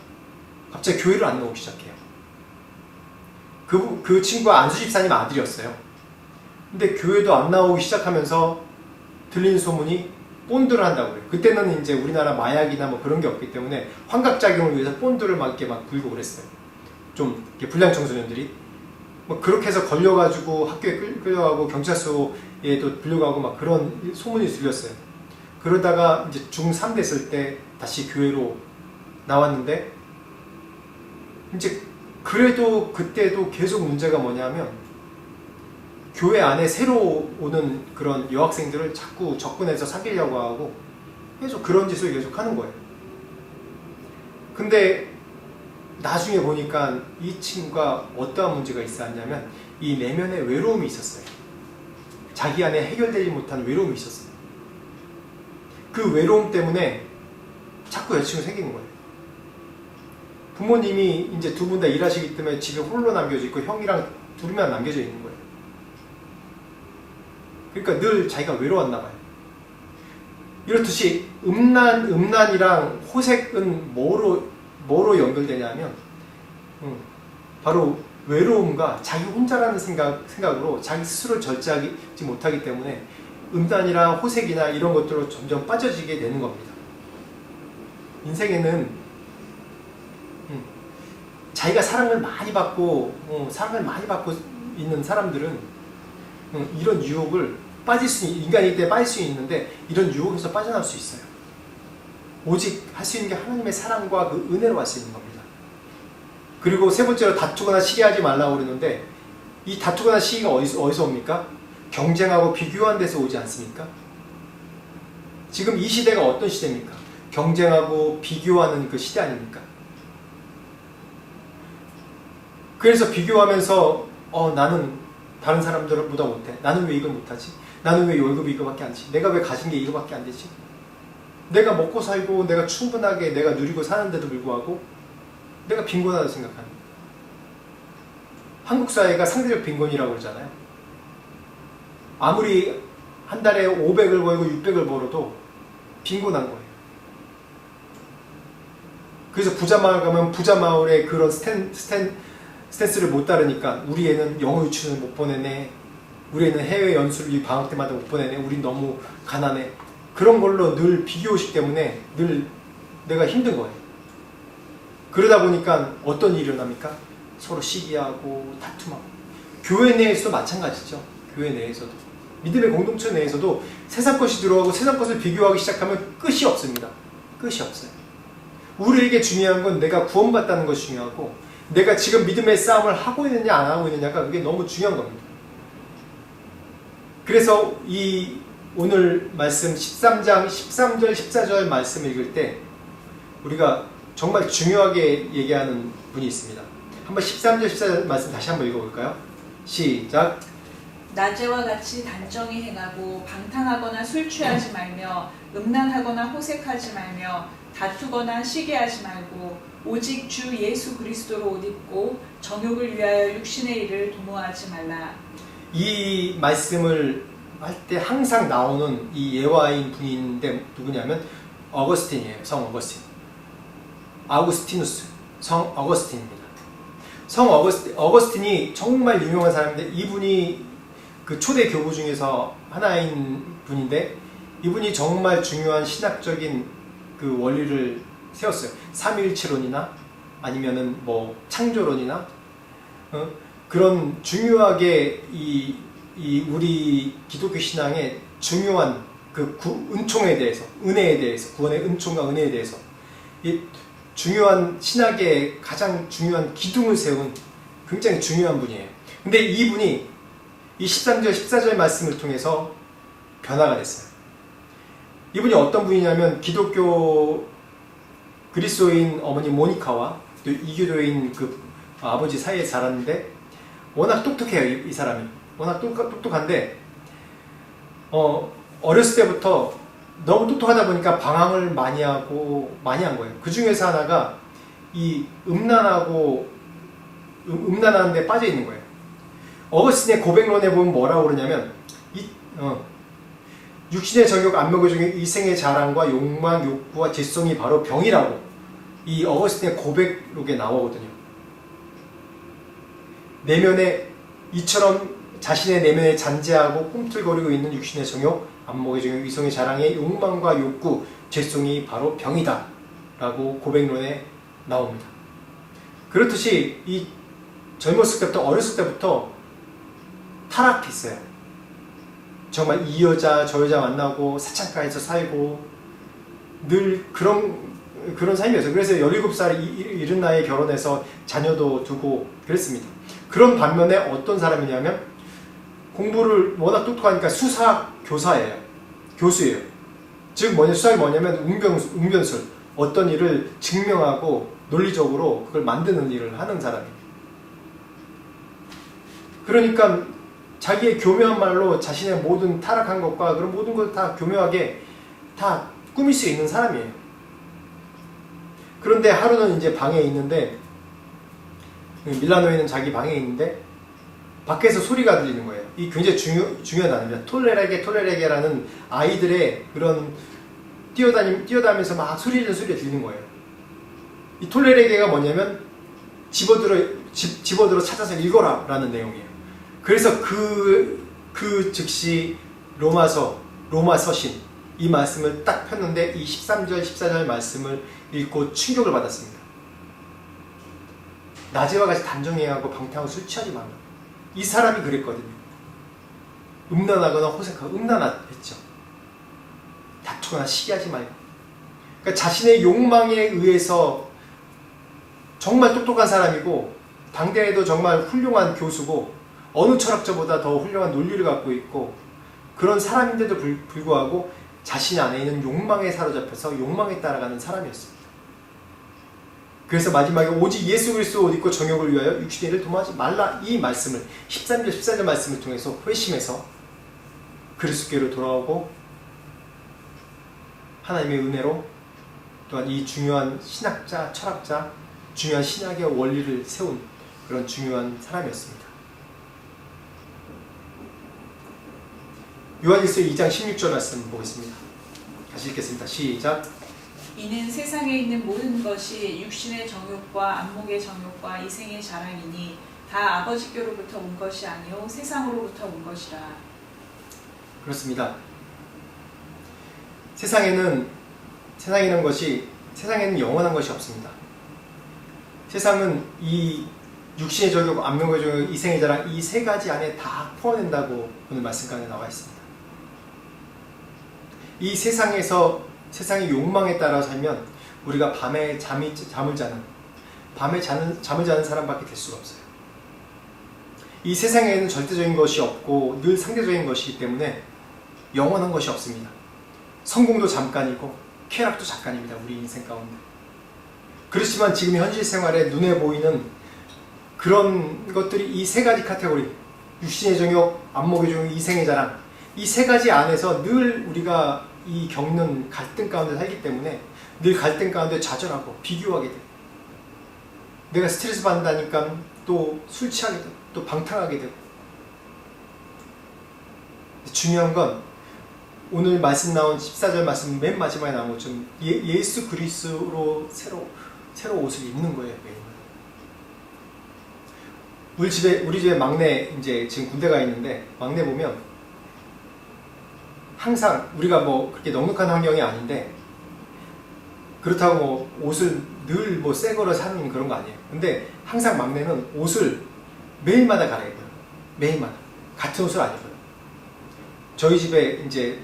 갑자기 교회를 안 나오기 시작해요. 그 친구가 안수 집사님 아들이었어요. 근데 교회도 안 나오기 시작하면서 들리는 소문이 본드를 한다고 그래요. 그때는 이제 우리나라 마약이나 뭐 그런 게 없기 때문에 환각작용을 위해서 본드를 막 이렇게 막 불고 그랬어요. 좀 이렇게 불량 청소년들이 뭐 그렇게 해서 걸려가지고 학교에 끌려가고 경찰서에도 불려가고 막 그런 소문이 들렸어요. 그러다가 이제 중3 됐을 때 다시 교회로 나왔는데 이제 그래도 그때도 계속 문제가 뭐냐면 교회 안에 새로 오는 그런 여학생들을 자꾸 접근해서 사귀려고 하고 계속 그런 짓을 계속 하는 거예요. 근데 나중에 보니까 이 친구가 어떠한 문제가 있었냐면 이 내면에 외로움이 있었어요. 자기 안에 해결되지 못한 외로움이 있었어요. 그 외로움 때문에 자꾸 여자친구가 생기는 거예요. 부모님이 이제 두 분 다 일하시기 때문에 집에 홀로 남겨져 있고 형이랑 둘이만 남겨져 있는 거예요. 그러니까 늘 자기가 외로웠나 봐요. 이렇듯이 음란이랑 호색은 뭐로 연결되냐면 바로 외로움과 자기 혼자라는 생각으로 자기 스스로를 절제하지 못하기 때문에 음란이나 호색이나 이런 것들로 점점 빠져지게 되는 겁니다. 인생에는 자기가 사랑을 많이 받고 있는 사람들은 이런 유혹을 인간이기 때문에 빠질 수 있는데 이런 유혹에서 빠져나올 수 있어요. 오직 할 수 있는 게 하나님의 사랑과 그 은혜로 할 수 있는 겁니다. 그리고 세 번째로 다투거나 시기하지 말라고 그러는데 이 다투거나 시기가 어디서 옵니까? 경쟁하고 비교한 데서 오지 않습니까? 지금 이 시대가 어떤 시대입니까? 경쟁하고 비교하는 그 시대 아닙니까? 그래서 비교하면서 나는 다른 사람들보다 못해. 나는 왜 이걸 못하지? 나는 왜 월급이 이거밖에 안 되지? 내가 왜 가진 게 이거밖에 안 되지? 내가 먹고 살고 내가 충분하게 내가 누리고 사는데도 불구하고 내가 빈곤하다고 생각하는 거예요. 한국 사회가 상대적 빈곤이라고 그러잖아요. 아무리 한 달에 500을 벌고 600을 벌어도 빈곤한 거예요. 그래서 부자 마을 가면 부자 마을의 그런 스탠스를 못 따르니까 우리 애는 영어 유치원을 못 보내네, 우리 애는 해외 연수를 방학 때마다 못 보내네, 우린 너무 가난해, 그런 걸로 늘 비교의식 때문에 늘 내가 힘든 거예요. 그러다 보니까 어떤 일이 일어납니까? 서로 시기하고 다툼하고. 교회 내에서도 마찬가지죠. 교회 내에서도 믿음의 공동체 내에서도 세상 것이 들어가고 세상 것을 비교하기 시작하면 끝이 없습니다. 끝이 없어요. 우리에게 중요한 건 내가 구원받다는 것이 중요하고 내가 지금 믿음의 싸움을 하고 있느냐 안 하고 있느냐가 그게 너무 중요한 겁니다. 그래서 이 오늘 말씀 13장 13절 14절 말씀을 읽을 때 우리가 정말 중요하게 얘기하는 분이 있습니다. 한번 13절 14절 말씀 다시 한번 읽어볼까요? 시작. 낮에와 같이 단정히 행하고 방탕하거나 술 취하지 말며 음란하거나 호색하지 말며 다투거나 시기하지 말고 오직 주 예수 그리스도로 옷 입고 정욕을 위하여 육신의 일을 도모하지 말라. 이 말씀을 할 때 항상 나오는 이 예화인 분이 있는데 누구냐면 어거스틴이에요. 성 어거스틴. 아우구스티누스. 성 어거스틴입니다. 성 어거스틴이 정말 유명한 사람인데 이분이 그 초대 교부 중에서 하나인 분인데 이분이 정말 중요한 신학적인 그 원리를 세웠어요. 삼위일체론이나 아니면은 뭐 창조론이나 그런 중요하게 이 우리 기독교 신앙의 중요한 그 은총에 대해서, 은혜에 대해서, 구원의 은총과 은혜에 대해서 이 중요한 신학의 가장 중요한 기둥을 세운 굉장히 중요한 분이에요. 근데 이분이 이 13절, 14절 말씀을 통해서 변화가 됐어요. 이분이 어떤 분이냐면 기독교 그리스도인 어머니 모니카와 또 이교도인 그 아버지 사이에 자랐는데 워낙 똑똑해요. 이 사람이. 워낙 똑똑한데 어렸을 때부터 너무 똑똑하다 보니까 방황을 많이 한 거예요. 그 중에서 하나가 이 음란한 데 빠져 있는 거예요. 어거스틴의 고백론에 보면 뭐라고 그러냐면 육신의 정욕, 안목의 정욕, 이생의 자랑과 욕망, 욕구와 죄성이 바로 병이라고 이 어거스틴의 고백록에 나오거든요. 내면에 이처럼 자신의 내면에 잔재하고 꿈틀거리고 있는 육신의 정욕, 안목의 정욕, 이성의 자랑의 욕망과 욕구, 죄성이 바로 병이다 라고 고백론에 나옵니다. 그렇듯이 이 젊었을 때부터 어렸을 때부터 타락했어요. 정말 이 여자 저 여자 만나고 사창가에서 살고 늘 그런 삶이었어요. 그래서 17살 이른 나이에 결혼해서 자녀도 두고 그랬습니다. 그런 반면에 어떤 사람이냐면 공부를 워낙 똑똑하니까 수사 교사예요. 교수예요. 즉 수학이 뭐냐면 웅변술, 어떤 일을 증명하고 논리적으로 그걸 만드는 일을 하는 사람이에요. 그러니까 자기의 교묘한 말로 자신의 모든 타락한 것과 그런 모든 것을 다 교묘하게 다 꾸밀 수 있는 사람이에요. 그런데 하루는 이제 방에 있는데 밀라노에 있는 자기 방에 있는데 밖에서 소리가 들리는 거예요. 이 굉장히 중요한 단어입니다. 톨레레게라는 아이들의 그런 뛰어다니면서 막 소리가 들리는 거예요. 이 톨레레게가 뭐냐면 집어들어 찾아서 읽어라 라는 내용이에요. 그래서 그 즉시 로마서신 이 말씀을 딱 폈는데 이 13절 14절 말씀을 읽고 충격을 받았습니다. 낮에와 같이 단정해야 하고 방탕하고 술 취하지 말라. 이 사람이 그랬거든요. 음란하거나 호색하고 음란했죠. 다투거나 시기하지 말고. 그러니까 자신의 욕망에 의해서 정말 똑똑한 사람이고 당대에도 정말 훌륭한 교수고 어느 철학자보다 더 훌륭한 논리를 갖고 있고 그런 사람인데도 불구하고 자신 안에 있는 욕망에 사로잡혀서 욕망에 따라가는 사람이었습니다. 그래서 마지막에 오직 예수 그리스도 옷 입고 정욕을 위하여 육신의 일을 도모하지 말라 이 말씀을 13절 14절 말씀을 통해서 회심해서 그리스도께로 돌아오고 하나님의 은혜로 또한 이 중요한 신학자, 철학자, 중요한 신학의 원리를 세운 그런 중요한 사람이었습니다. 요한일서 2장 16절 말씀 보겠습니다. 다시 읽겠습니다. 시작. 이는 세상에 있는 모든 것이 육신의 정욕과 안목의 정욕과 이생의 자랑이니 다 아버지께로부터 온 것이 아니요 세상으로부터 온 것이라. 그렇습니다. 세상에는 영원한 것이 없습니다. 세상은 이 육신의 정욕, 안목의 정욕, 이생의 자랑 이 세 가지 안에 다 포함된다고 오늘 말씀 가운데 나와 있습니다. 이 세상의 욕망에 따라 살면 우리가 밤에 잠을 자는 사람밖에 될 수가 없어요. 이 세상에는 절대적인 것이 없고 늘 상대적인 것이기 때문에 영원한 것이 없습니다. 성공도 잠깐이고 쾌락도 잠깐입니다. 우리 인생 가운데. 그렇지만 지금 현실 생활에 눈에 보이는 그런 것들이 이 세 가지 카테고리, 육신의 정욕, 안목의 정욕, 이생의 자랑, 이 세 가지 안에서 늘 우리가 이 겪는 갈등 가운데 살기 때문에 늘 갈등 가운데 좌절하고 비교하게 돼. 내가 스트레스 받는다니까 또 술 취하게 되고 또 방탕하게 되고. 중요한 건 오늘 말씀 나온 14절 말씀 맨 마지막에 나온 것처럼 예수 그리스도로 새로 옷을 입는 거예요. 매일. 우리 집에 막내 이제 지금 군대 가 있는데 막내 보면 항상 우리가 뭐 그렇게 넉넉한 환경이 아닌데 그렇다고 뭐 옷을 늘 뭐 새 거를 사는 그런 거 아니에요. 근데 항상 막내는 옷을 매일마다 갈아입어요. 매일마다 같은 옷을 안 입어요. 저희 집에 이제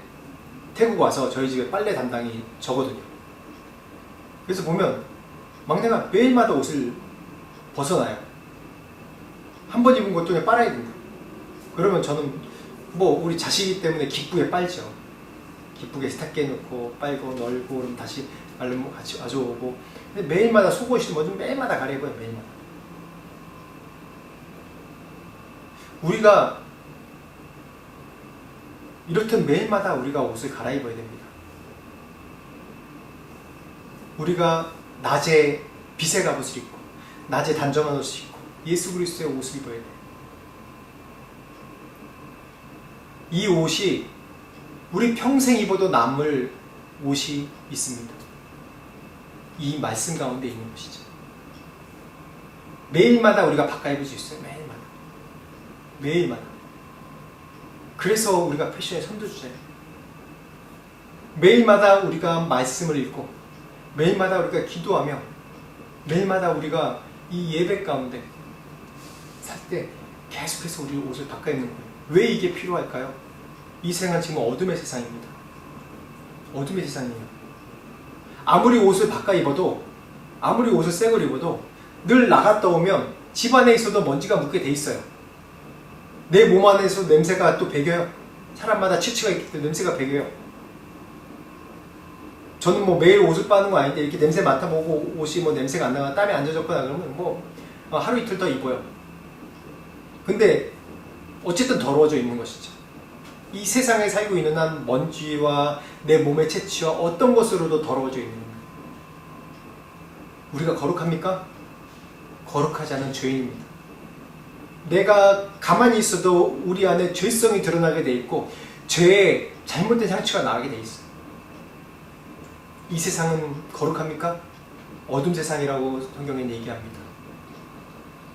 태국 와서 저희 집에 빨래 담당이 저거든요. 그래서 보면 막내가 매일마다 옷을 벗어나요. 한 번 입은 것도 그냥 빨아야 된다. 그러면 저는 뭐 우리 자식이기 때문에 기쁘게 빨죠. 기쁘게 세탁기에 넣고 빨고 널고 그럼 다시 말르면 같이 가져오고. 근데 매일마다 속옷이든 뭐든 매일마다 갈아입어요. 매일마다. 우리가 이렇듯 매일마다 우리가 옷을 갈아입어야 됩니다. 우리가 낮에 빛의 갑옷을 입고 낮에 단정한 옷을 입고 예수 그리스도의 옷을 입어야 돼요. 이 옷이 우리 평생 입어도 남을 옷이 있습니다. 이 말씀 가운데 있는 것이죠. 매일마다 우리가 바꿔 입을 수 있어요. 매일마다. 매일마다. 그래서 우리가 패션의 선두주자예요. 매일마다 우리가 말씀을 읽고 매일마다 우리가 기도하며 매일마다 우리가 이 예배 가운데 살 때 계속해서 우리 옷을 바꿔 입는 거예요. 왜 이게 필요할까요? 이 세상은 지금 어둠의 세상입니다. 어둠의 세상이에요. 아무리 옷을 바꿔 입어도 아무리 옷을 새 걸 입어도 늘 나갔다 오면 집 안에 있어도 먼지가 묻게 돼 있어요. 내 몸 안에서 냄새가 또 배겨요. 사람마다 치치가 있기 때문에 냄새가 배겨요. 저는 뭐 매일 옷을 빠는 거 아닌데 이렇게 냄새 맡아보고 옷이 뭐 냄새가 안 나거나 땀이 안 젖었거나 그러면 뭐 하루 이틀 더 입어요. 근데 어쨌든 더러워져 있는 것이죠. 이 세상에 살고 있는 한 먼지와 내 몸의 채취와 어떤 것으로도 더러워져 있는 겁니다. 우리가 거룩합니까? 거룩하지 않은 죄인입니다. 내가 가만히 있어도 우리 안에 죄성이 드러나게 돼 있고 죄의 잘못된 상처가 나게 돼 있어요. 이 세상은 거룩합니까? 어둠 세상이라고 성경에는 얘기합니다.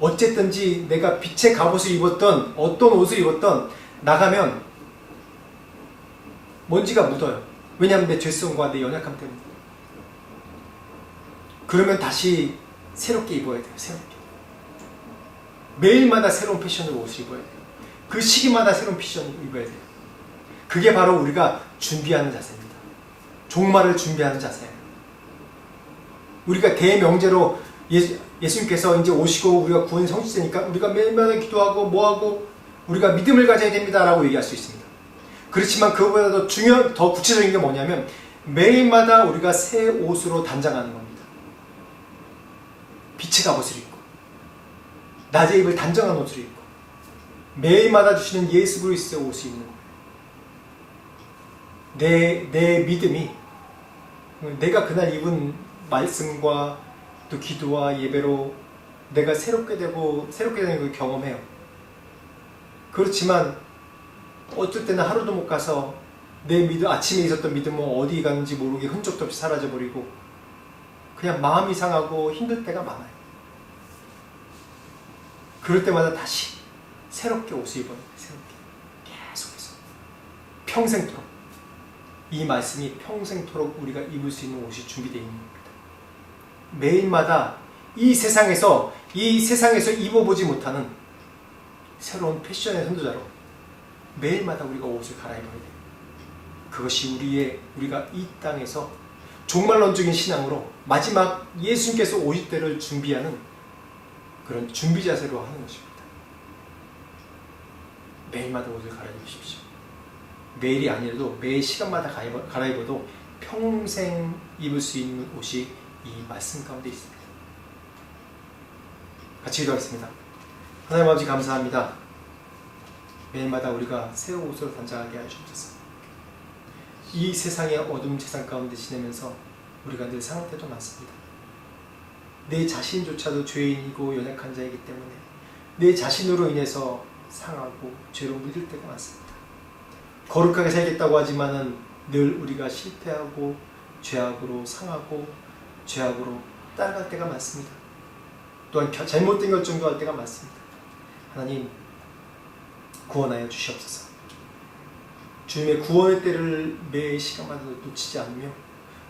어쨌든지 내가 빛의 갑옷을 입었던 어떤 옷을 입었던 나가면 먼지가 묻어요. 왜냐하면 내 죄성과 내 연약함 때문에. 그러면 다시 새롭게 입어야 돼요. 새롭게. 매일마다 새로운 패션으로 옷을 입어야 돼요. 그 시기마다 새로운 패션을 입어야 돼요. 그게 바로 우리가 준비하는 자세입니다. 종말을 준비하는 자세예요. 우리가 대명제로 예수님께서 이제 오시고 우리가 구원의 성취되니까 우리가 매일마다 기도하고 뭐하고 우리가 믿음을 가져야 됩니다 라고 얘기할 수 있습니다. 그렇지만 그거보다 더 구체적인 게 뭐냐면 매일마다 우리가 새 옷으로 단장하는 겁니다. 빛의 갑옷을 입고 낮에 입을 단정한 옷을 입고 매일마다 주시는 예수 그리스도의 옷을 입는 거예요. 내 믿음이 내가 그날 입은 말씀과 또 기도와 예배로 내가 새롭게 되는 걸 경험해요. 그렇지만 어떨 때는 하루도 못 가서 내 믿음, 아침에 있었던 믿음은 어디 갔는지 모르게 흔적도 없이 사라져버리고 그냥 마음이 상하고 힘들 때가 많아요. 그럴 때마다 다시 새롭게 옷을 입어요. 새롭게. 계속해서. 평생토록. 이 말씀이 평생토록 우리가 입을 수 있는 옷이 준비되어 있는 겁니다. 매일마다 이 세상에서 입어보지 못하는 새로운 패션의 선두자로 매일마다 우리가 옷을 갈아입어야 돼요. 그것이 우리가 이 땅에서 종말론적인 신앙으로 마지막 예수님께서 오실 때를 준비하는 그런 준비 자세로 하는 것입니다. 매일마다 옷을 갈아입으십시오. 매일이 아니라도 매 시간마다 갈아입어도 평생 입을 수 있는 옷이 이 말씀 가운데 있습니다. 같이 기도하겠습니다. 하나님 아버지 감사합니다. 매일마다 우리가 새 옷으로 단장하게 하여 주옵소서. 이 세상의 어두운 세상 가운데 지내면서 우리가 늘 상할 때도 많습니다. 내 자신조차도 죄인이고 연약한 자이기 때문에 내 자신으로 인해서 상하고 죄로 물들 때가 많습니다. 거룩하게 살겠다고 하지만은 늘 우리가 실패하고 죄악으로 상하고 죄악으로 따라갈 때가 많습니다. 또한 잘못된 결정도 할 때가 많습니다. 하나님 구원하여 주시옵소서. 주님의 구원의 때를 매 시간마다 놓치지 않으며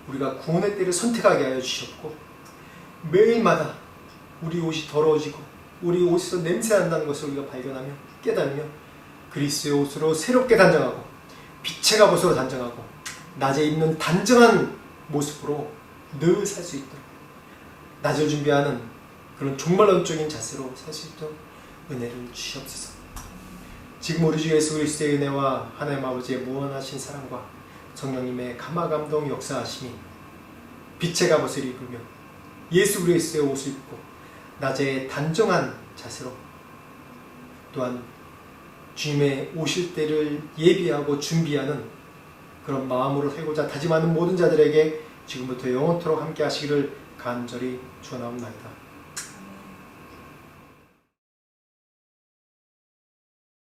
우리가 구원의 때를 선택하게 하여 주시옵고 매일마다 우리 옷이 더러워지고 우리 옷에서 냄새 난다는 것을 우리가 발견하며 깨달으며 그리스도의 옷으로 새롭게 단정하고 빛의 갑옷으로 단정하고 낮에 입는 단정한 모습으로 늘 살 수 있도록 낮을 준비하는 그런 종말론적인 자세로 살 수 있도록 은혜를 주시옵소서. 지금 우리 주 예수 그리스도의 은혜와 하나님 아버지의 무한하신 사랑과 성령님의 감화감동 역사하심이 빛의 갑옷을 입으며 예수 그리스도의 옷을 입고 낮에 단정한 자세로 또한 주님의 오실 때를 예비하고 준비하는 그런 마음으로 살고자 다짐하는 모든 자들에게 지금부터 영원토록 함께 하시기를 간절히 축원하옵나이다.